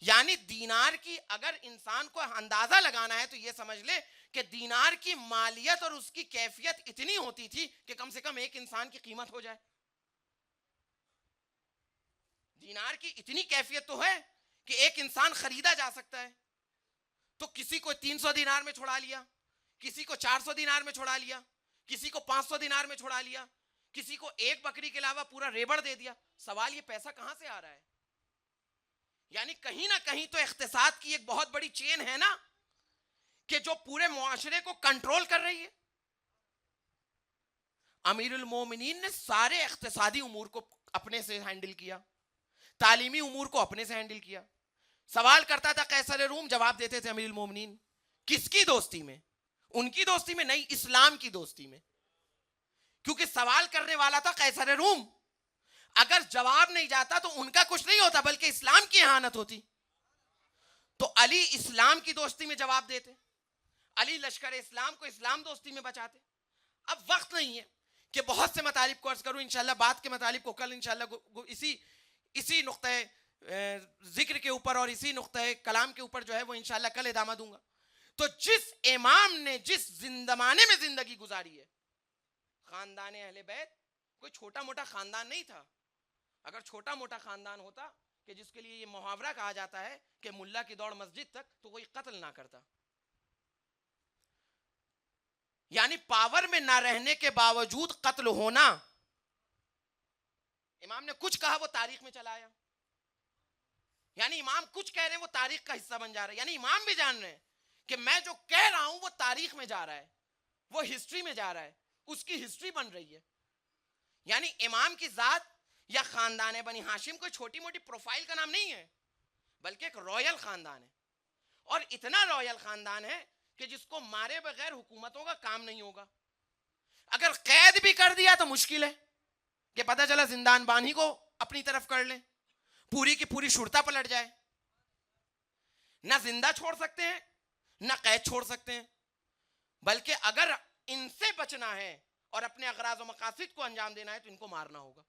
یعنی دینار کی اگر انسان کو اندازہ لگانا ہے تو یہ سمجھ لے کہ دینار کی مالیت اور اس کی کیفیت اتنی ہوتی تھی کہ کم سے کم ایک انسان کی قیمت ہو جائے. دینار کی اتنی کیفیت تو ہے کہ ایک انسان خریدا جا سکتا ہے. تو کسی کو 300 دینار میں چھوڑا لیا, کسی کو 400 دینار میں چھوڑا لیا, کسی کو 500 دینار میں چھوڑا لیا, کسی کو ایک بکری کے علاوہ پورا ریبڑ دے دیا. سوال یہ پیسہ کہاں سے آ رہا ہے؟ یعنی کہیں نہ کہیں تو اقتصاد کی ایک بہت بڑی چین ہے نا کہ جو پورے معاشرے کو کنٹرول کر رہی ہے. امیر المومنین نے سارے اقتصادی امور کو اپنے سے ہینڈل کیا, تعلیمی امور کو اپنے سے ہینڈل کیا. سوال کرتا تھا قیصر روم, جواب دیتے تھے امیر المومنین. کس کی دوستی میں؟ ان کی دوستی میں نہیں, اسلام کی دوستی میں. کیونکہ سوال کرنے والا تھا قیصر روم, اگر جواب نہیں جاتا تو ان کا کچھ نہیں ہوتا بلکہ اسلام کی اہانت ہوتی. تو علی اسلام کی دوستی میں جواب دیتے, علی لشکر اسلام کو اسلام دوستی میں بچاتے. اب وقت نہیں ہے کہ بہت سے مطالب کو عرض کروں, انشاءاللہ بات کے مطالب کو کل انشاءاللہ اسی نقطۂ ذکر کے اوپر اور اسی نقطۂ کلام کے اوپر جو ہے وہ انشاءاللہ کل ادامہ دوں گا. تو جس امام نے جس زمانے میں زندگی گزاری ہے, خاندان اہل بیت کوئی چھوٹا موٹا خاندان نہیں تھا. اگر چھوٹا موٹا خاندان ہوتا کہ جس کے لیے یہ محاورہ کہا جاتا ہے کہ ملا کی دوڑ مسجد تک, تو کوئی قتل نہ کرتا. یعنی پاور میں نہ رہنے کے باوجود قتل ہونا, امام نے کچھ کہا وہ تاریخ میں چلا آیا. یعنی امام کچھ کہہ رہے ہیں وہ تاریخ کا حصہ بن جا رہا ہے. یعنی امام بھی جان رہے ہیں کہ میں جو کہہ رہا ہوں وہ تاریخ میں جا رہا ہے, وہ ہسٹری میں جا رہا ہے, اس کی ہسٹری بن رہی ہے. یعنی امام کی ذات یا خاندان بنی ہاشم کوئی چھوٹی موٹی پروفائل کا نام نہیں ہے, بلکہ ایک رائل خاندان ہے. اور اتنا رائل خاندان ہے کہ جس کو مارے بغیر حکومتوں کا کام نہیں ہوگا. اگر قید بھی کر دیا تو مشکل ہے کہ پتہ چلا زندان بانی کو اپنی طرف کر لیں, پوری کی پوری شرطہ پلٹ جائے. نہ زندہ چھوڑ سکتے ہیں نہ قید چھوڑ سکتے ہیں, بلکہ اگر ان سے بچنا ہے اور اپنے اغراض و مقاصد کو انجام دینا ہے تو ان کو مارنا ہوگا.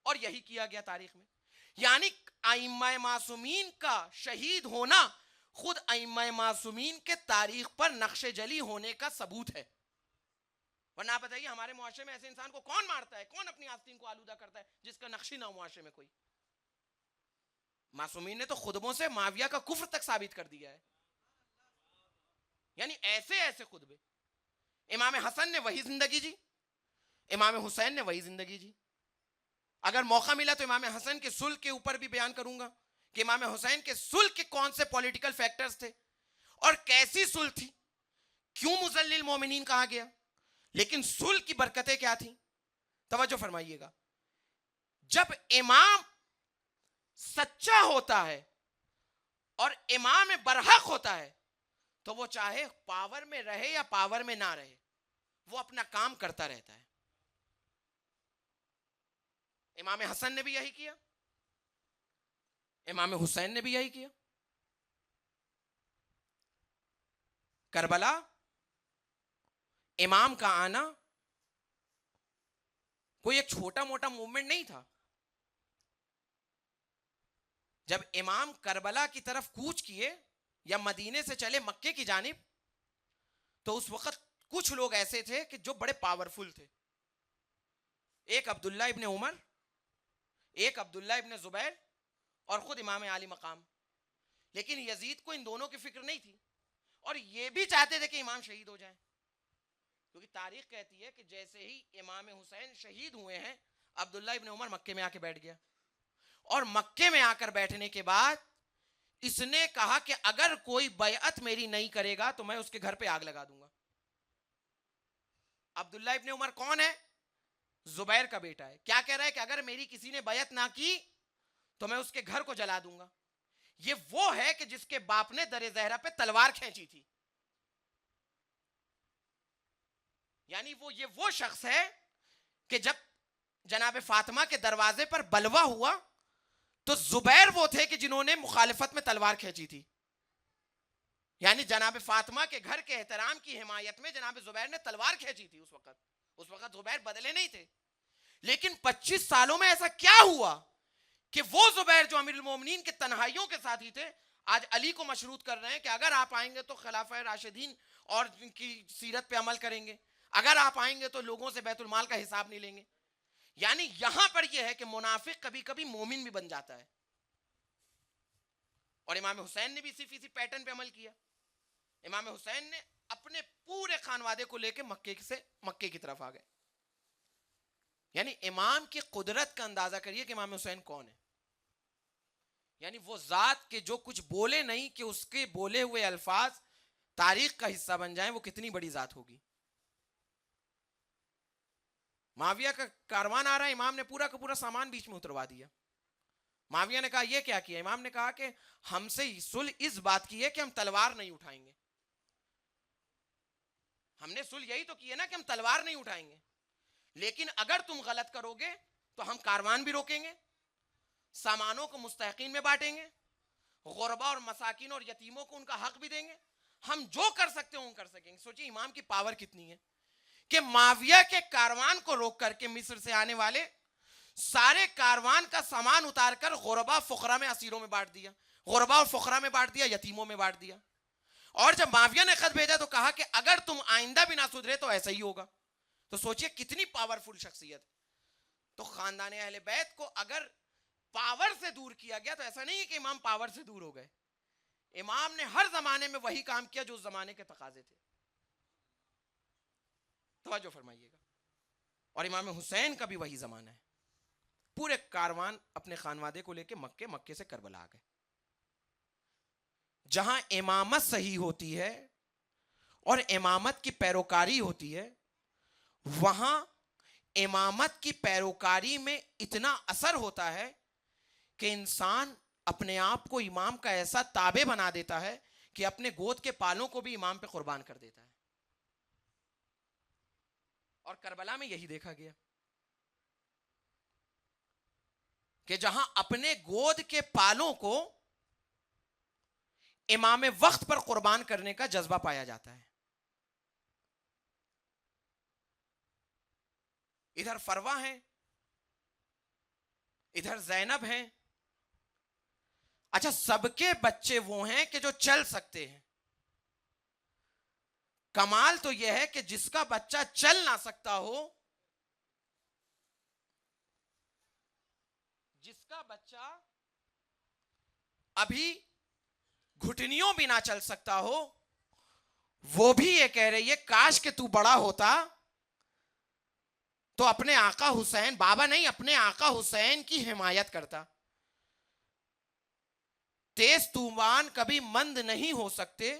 اور یہی کیا گیا تاریخ میں. یعنی ائمہ معصومین کا شہید ہونا خود ائمہ معصومین کے تاریخ پر نقش جلی ہونے کا ثبوت ہے. ورنہ آپ بتائیے ہمارے معاشرے میں ایسے انسان کو کون مارتا ہے, کون اپنی آستین کو آلودہ کرتا ہے جس کا نقش ہی نہ ہو معاشرے میں کوئی. معصومین نے تو خطبوں سے معاویہ کا کفر تک ثابت کر دیا ہے. یعنی ایسے ایسے خطبے. امام حسن نے وہی زندگی جی, امام حسین نے وہی زندگی جی. اگر موقع ملا تو امام حسن کے صلح کے اوپر بھی بیان کروں گا کہ امام حسین کے صلح کے کون سے پولیٹیکل فیکٹرز تھے اور کیسی صلح تھی, کیوں مذلل مومنین کہا گیا, لیکن صلح کی برکتیں کیا تھیں. توجہ فرمائیے گا, جب امام سچا ہوتا ہے اور امام برحق ہوتا ہے تو وہ چاہے پاور میں رہے یا پاور میں نہ رہے, وہ اپنا کام کرتا رہتا ہے. امام حسن نے بھی یہی کیا, امام حسین نے بھی یہی کیا. کربلا امام کا آنا کوئی ایک چھوٹا موٹا موومنٹ نہیں تھا. جب امام کربلا کی طرف کوچ کیے یا مدینے سے چلے مکے کی جانب, تو اس وقت کچھ لوگ ایسے تھے کہ جو بڑے پاورفل تھے. ایک عبداللہ ابن عمر, ایک عبداللہ ابن زبیر, اور خود امام عالی مقام. لیکن یزید کو ان دونوں کی فکر نہیں تھی, اور یہ بھی چاہتے تھے کہ امام شہید ہو جائیں, کیونکہ تاریخ کہتی ہے کہ جیسے ہی امام حسین شہید ہوئے ہیں, عبداللہ ابن عمر مکے میں آ کے بیٹھ گیا. اور مکے میں آ کر بیٹھنے کے بعد اس نے کہا کہ اگر کوئی بیعت میری نہیں کرے گا تو میں اس کے گھر پہ آگ لگا دوں گا. عبداللہ ابن عمر کون ہے؟ زبیر کا بیٹا ہے. کیا کہہ رہا ہے کہ اگر میری کسی نے بیعت نہ کی تو میں اس کے گھر کو جلا دوں گا. یہ وہ ہے کہ جس کے باپ نے در زہرا پہ تلوار کھینچی تھی. یعنی وہ شخص ہے کہ جب جناب فاطمہ کے دروازے پر بلوا ہوا تو زبیر وہ تھے کہ جنہوں نے مخالفت میں تلوار کھینچی تھی. یعنی جناب فاطمہ کے گھر کے احترام کی حمایت میں جناب زبیر نے تلوار کھینچی تھی. اس وقت زبیر بدلے نہیں تھے. لیکن 25 سالوں میں ایسا کیا ہوا کہ وہ زبیر جو امیر المومنین کے تنہائیوں کے ساتھی تھے, آج علی کو مشروط کر رہے ہیں کہ اگر آپ آئیں گے تو خلافہ راشدین اور ان کی سیرت پہ عمل کریں گے, اگر آپ آئیں گے تو لوگوں سے بیت المال کا حساب نہیں لیں گے. یعنی یہاں پر یہ ہے کہ منافق کبھی کبھی مومن بھی بن جاتا ہے. اور امام حسین نے بھی اسی پیٹرن پہ عمل کیا. امام حسین نے اپنے پورے خانوادے کو لے کے مکے کی طرف آ گئے. یعنی امام کی قدرت کا اندازہ کریے کہ امام حسین کون ہے. یعنی وہ ذات کے جو کچھ بولے نہیں کہ اس کے بولے ہوئے الفاظ تاریخ کا حصہ بن جائیں, وہ کتنی بڑی ذات ہوگی. معاویہ کا کاروان آ رہا ہے, امام نے پورا کا پورا سامان بیچ میں اتروا دیا. معاویہ نے کہا یہ کیا کیا؟ امام نے کہا کہ ہم سے صلح اس بات کی ہے کہ ہم تلوار نہیں اٹھائیں گے. ہم نے صلح یہی تو کی ہے نا کہ ہم تلوار نہیں اٹھائیں گے, لیکن اگر تم غلط کرو گے تو ہم کاروان بھی روکیں گے, سامانوں کو مستحقین میں بانٹیں گے, غربا اور مساکین اور یتیموں کو ان کا حق بھی دیں گے, ہم جو کر سکتے ہیں وہ کر سکیں گے. سوچیں امام کی پاور کتنی ہے کہ معاویہ کے کاروان کو روک کر کے مصر سے آنے والے سارے کاروان کا سامان اتار کر غربا فقراء میں اسیروں میں بانٹ دیا, غربا اور فقراء میں بانٹ دیا, یتیموں میں بانٹ دیا. اور جب معاویہ نے خط بھیجا تو کہا کہ اگر تم آئندہ بھی نہ سدھرے تو ایسا ہی ہوگا. تو سوچئے کتنی پاورفل شخصیت. تو خاندان اہل بیت کو اگر پاور سے دور کیا گیا تو ایسا نہیں ہے کہ امام پاور سے دور ہو گئے. امام نے ہر زمانے میں وہی کام کیا جو اس زمانے کے تقاضے تھے. توجہ فرمائیے گا. اور امام حسین کا بھی وہی زمانہ ہے. پورے کاروان اپنے خانوادے کو لے کے مکے سے کربلا آ گئے. جہاں امامت صحیح ہوتی ہے اور امامت کی پیروکاری ہوتی ہے, وہاں امامت کی پیروکاری میں اتنا اثر ہوتا ہے کہ انسان اپنے آپ کو امام کا ایسا تابع بنا دیتا ہے کہ اپنے گود کے پالوں کو بھی امام پہ قربان کر دیتا ہے. اور کربلا میں یہی دیکھا گیا کہ جہاں اپنے گود کے پالوں کو امام وقت پر قربان کرنے کا جذبہ پایا جاتا ہے. ادھر فروا ہیں, ادھر زینب ہیں. اچھا, سب کے بچے وہ ہیں کہ جو چل سکتے ہیں. کمال تو یہ ہے کہ جس کا بچہ چل نہ سکتا ہو, جس کا بچہ ابھی گھٹنیوں بھی نہ چل سکتا ہو, وہ بھی یہ کہہ رہی ہے کاش کہ تو بڑا ہوتا تو اپنے آقا حسین, بابا نہیں اپنے آقا حسین کی حمایت کرتا. تیز طوفان کبھی مند نہیں ہو سکتے,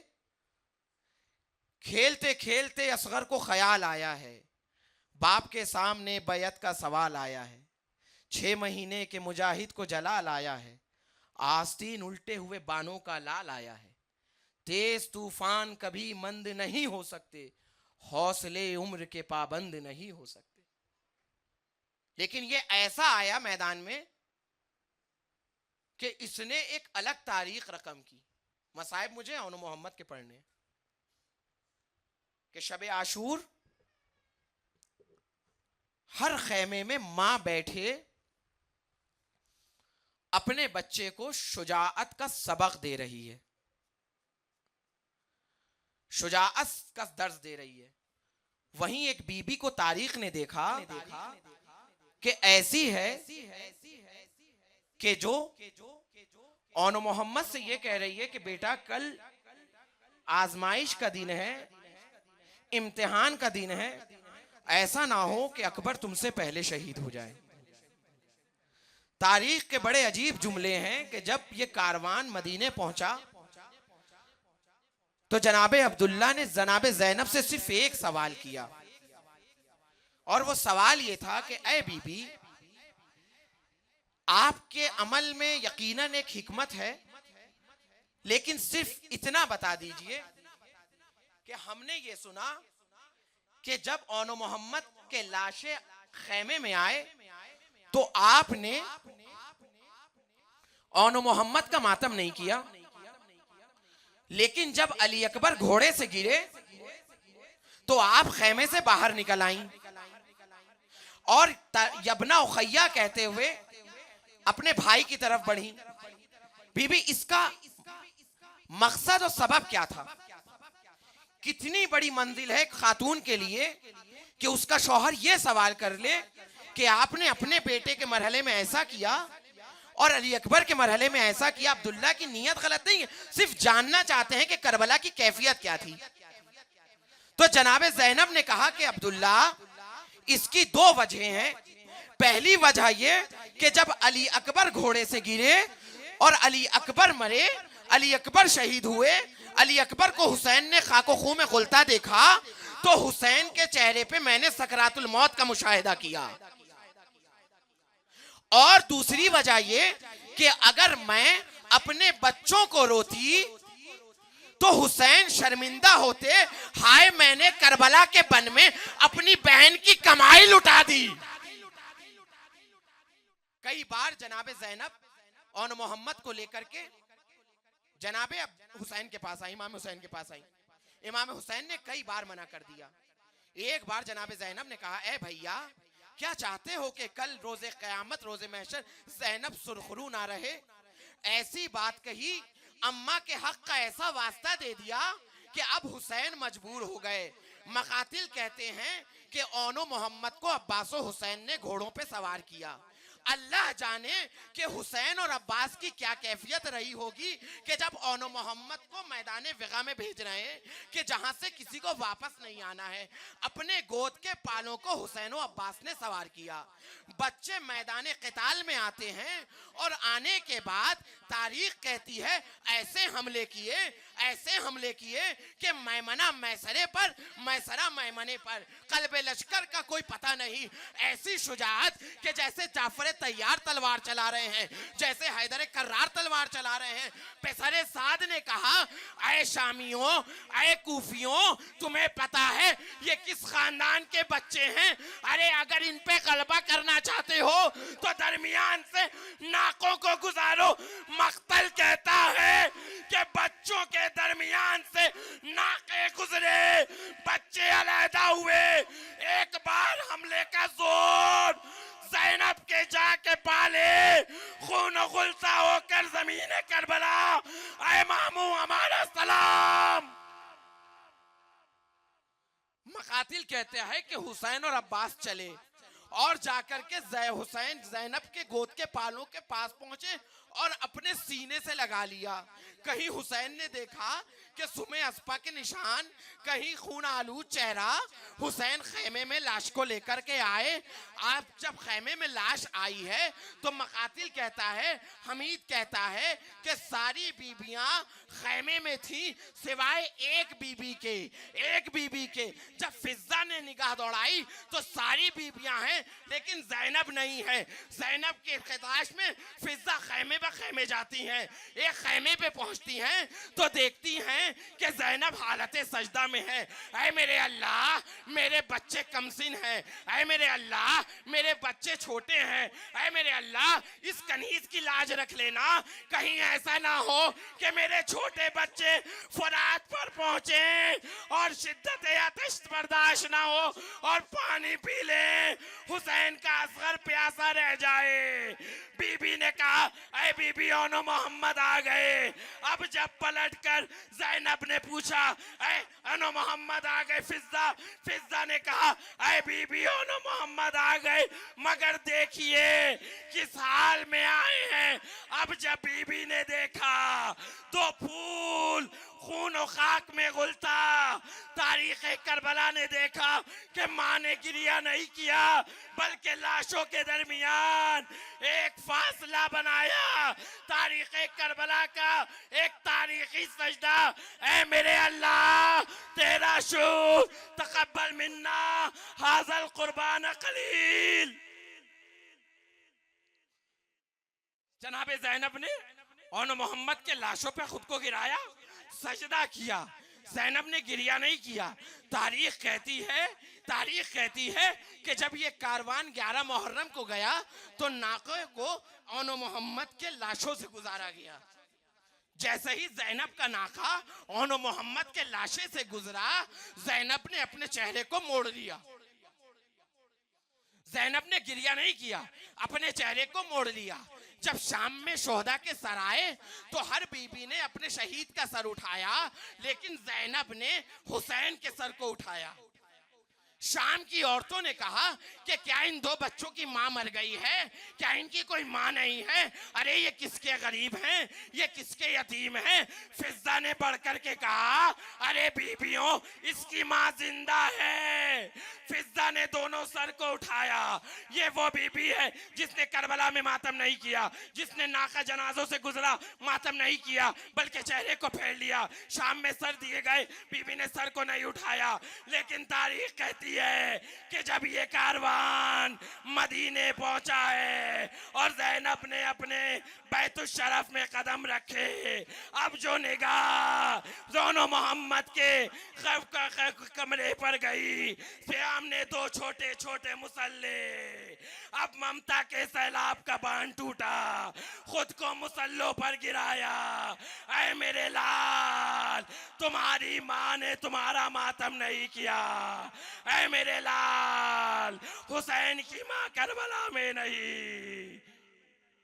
کھیلتے کھیلتے اصغر کو خیال آیا ہے, باپ کے سامنے بیعت کا سوال آیا ہے, 6 مہینے کے مجاہد کو جلال آیا ہے, آستین الٹے ہوئے بانوں کا لال آیا ہے. تیز طوفان کبھی مند نہیں ہو سکتے, حوصلے عمر کے پابند نہیں ہو سکتے. لیکن یہ ایسا آیا میدان میں کہ اس نے ایک الگ تاریخ رقم کی. مصائب مجھے اون محمد کے پڑھنے کہ شب عاشور ہر خیمے میں ماں بیٹھے اپنے بچے کو شجاعت کا سبق دے رہی ہے، شجاعت کا درس دے رہی ہے. وہیں ایک بی بی کو تاریخ نے دیکھا کہ ایسی ہے کہ جو اون محمد سے یہ کہہ رہی ہے کہ بیٹا کل آزمائش کا دن ہے، امتحان کا دن ہے، ایسا نہ ہو کہ اکبر تم سے پہلے شہید ہو جائے. تاریخ کے بڑے عجیب جملے ہیں کہ جب یہ کاروان مدینے پہنچا تو جناب عبداللہ نے جناب زینب سے صرف ایک سوال کیا، اور وہ سوال یہ تھا کہ اے بی بی، آپ کے عمل میں یقیناً ایک حکمت ہے، لیکن صرف اتنا بتا دیجئے کہ ہم نے یہ سنا کہ جب اون محمد کے لاشیں خیمے میں آئے تو آپ نے اون محمد کا ماتم نہیں کیا، لیکن جب علی اکبر گھوڑے سے گرے تو آپ خیمے سے باہر نکل آئیں اور یبنا اخیہ کہتے ہوئے اپنے بھائی کی طرف بڑھی. بی بی اس کا مقصد اور سبب کیا تھا؟ کتنی بڑی منزل ہے ایک خاتون کے لیے کہ اس کا شوہر یہ سوال کر لے کہ آپ نے اپنے بیٹے کے مرحلے میں ایسا کیا اور علی اکبر کے مرحلے میں ایسا کیا. عبداللہ کی نیت غلط نہیں ہے، صرف جاننا چاہتے ہیں کہ کربلا کی کیفیت کیا تھی. تو جناب زینب نے کہا کہ عبداللہ اس کی دو وجہ ہیں. پہلی وجہ یہ کہ جب علی اکبر گھوڑے سے گرے اور علی اکبر مرے، علی اکبر شہید ہوئے، علی اکبر کو حسین نے خاک و خون میں غلطہ دیکھا تو حسین کے چہرے پہ میں نے سکرات الموت کا مشاہدہ کیا. اور دوسری وجہ یہ کہ اگر میں اپنے بچوں کو روتی تو حسین شرمندہ ہوتے، ہائے میں نے کربلا کے بن میں اپنی بہن کی کمائی لٹا دی. کئی بار جناب زینب اون محمد کو لے کر کے جناب حسین کے پاس آئی، امام حسین کے پاس آئی. امام حسین نے کئی بار منع کر دیا. ایک بار جناب زینب نے کہا اے بھیا کیا چاہتے ہو کہ کل روز قیامت روز محشر زینب سرخرو نہ رہے؟ ایسی بات کہی، اماں کے حق کا ایسا واسطہ دے دیا کہ اب حسین مجبور ہو گئے. مقاتل کہتے ہیں کہ اون محمد کو عباس و حسین نے گھوڑوں پہ سوار کیا. اللہ جانے کہ حسین اور عباس کی کیا کیفیت رہی ہوگی کہ جب اون محمد کو میدان وغا میں بھیج رہے ہیں کہ جہاں سے کسی کو واپس نہیں آنا ہے. اپنے گود کے پالوں کو حسین و عباس نے سوار کیا. بچے میدان قتال میں آتے ہیں اور آنے کے بعد تاریخ کہتی ہے ایسے حملے کیے کہ میمنہ میسرے پر، میسرہ میمنے پر، قلب لشکر کا کوئی پتہ نہیں. ایسی شجاعت کہ جیسے جعفر تیار تلوار چلا رہے ہیں، جیسے حیدر کرار تلوار چلا رہے ہیں. پسر سعد نے کہا اے شامیوں، اے کوفیوں، تمہیں پتا ہے یہ کس خاندان کے بچے ہیں؟ ارے اگر ان پہ غلبہ کرنا چاہتے ہو تو درمیان سے ناکوں کو گزارو. مقتل کہتا ہے کہ بچوں کے درمیان سے ناکے گزرے، بچے علیحدہ ہوئے. ایک بار حملے کا زور زینب کے جا کے پالے، خون و غلطہ ہو کر زمین کربلا. اے ماموں ہمارا سلام. مقاتل کہتے ہیں کہ حسین اور عباس چلے اور جا کر کے حسین زینب کے گود کے پالوں کے پاس پہنچے اور اپنے سینے سے لگا لیا. کہیں حسین نے دیکھا کہ سمے اسپا کے نشان، کہیں خون آلود چہرہ. حسین خیمے میں لاش کو لے کر کے آئے. آپ جب خیمے میں لاش آئی ہے تو مقاتل کہتا ہے، حمید کہتا ہے کہ ساری بیبیاں خیمے میں تھیں سوائے ایک بی بی کے. جب فضہ نے نگاہ دوڑائی تو ساری بیبیاں ہیں لیکن زینب نہیں ہے. زینب کے خداش میں فضہ خیمے بہ خیمے جاتی ہیں. ایک خیمے پہ پہنچتی ہیں تو دیکھتی ہیں کہ زینب حالت سجدہ میں ہے. اے میرے اللہ، میرے بچے کمسن ہیں. اے میرے اللہ، میرے بچے چھوٹے ہیں. اے میرے اللہ، اس کنیز کی لاج رکھ لینا، کہیں ایسا نہ ہو کہ میرے چھوٹے بچے فرات پر پہنچیں اور شدت آتش برداشت نہ ہو اور پانی پی لیں حسین کا اصغر پیاسا رہ جائے. بی بی نے کہا اے بی بی اونو محمد آ گئے. اب جب پلٹ کر زینب نے پوچھا اے اونو محمد آ گئے فضہ نے کہا اے بی بی اونو محمد آ گئے مگر دیکھیے کس حال میں آئے ہیں. اب جب بی بی نے دیکھا تو پھول خون و خاک میں گلتا. تاریخ کربلا نے دیکھا کہ ماں نے گریہ نہیں کیا بلکہ لاشوں کے درمیان ایک فاصلہ بنایا. تاریخ کربلا کا ایک تاریخی سجدہ. اے میرے اللہ تیرا شکر تقبل منا ھذا القربان قلیل. جناب زینب نے اونو محمد کے لاشوں پہ خود کو گرایا, سجدہ کیا. زینب نے گریہ نہیں کیا. تاریخ کہتی ہے کہ جب یہ کاروان 11 محرم کو گیا تو ناقے کو اونو محمد کے لاشوں سے گزارا گیا. جیسے ہی زینب کا ناقہ اونو محمد کے لاشے سے گزرا زینب نے اپنے چہرے کو موڑ لیا. زینب نے گریہ نہیں کیا, اپنے چہرے کو موڑ لیا. جب شام میں شہداء کے سر آئے تو ہر بی بی نے اپنے شہید کا سر اٹھایا لیکن زینب نے حسین کے سر کو اٹھایا. شام کی عورتوں نے کہا کہ کیا ان 2 بچوں کی ماں مر گئی ہے, کیا ان کی کوئی ماں نہیں ہے, ارے یہ کس کے غریب ہیں, یہ کس کے یتیم ہیں. فضہ نے بڑھ کر کے کہا ارے بیبیوں اس کی ماں زندہ ہے. فضہ نے دونوں سر کو اٹھایا. یہ وہ بی بی ہے جس نے کربلا میں ماتم نہیں کیا, جس نے ناقہ جنازوں سے گزرا ماتم نہیں کیا بلکہ چہرے کو پھیر لیا. شام میں سر دیے گئے, بی بی نے سر کو نہیں اٹھایا. لیکن تاریخ کہتی ہے کہ جب یہ کاروان مدینے پہنچا ہے اور زینب نے اپنے بیت الشرف میں قدم رکھے, اب جو نگاہ اونو محمد کے کمرے پر گئی, پیام نے 2 چھوٹے چھوٹے مسلح. اب ممتا کے سیلاب کا باندھ ٹوٹا, خود کو مسلوں پر گرایا. اے میرے لال تمہاری ماں نے تمہارا ماتم نہیں کیا. اے میرے لال حسین کی ماں کربلا میں نہیں.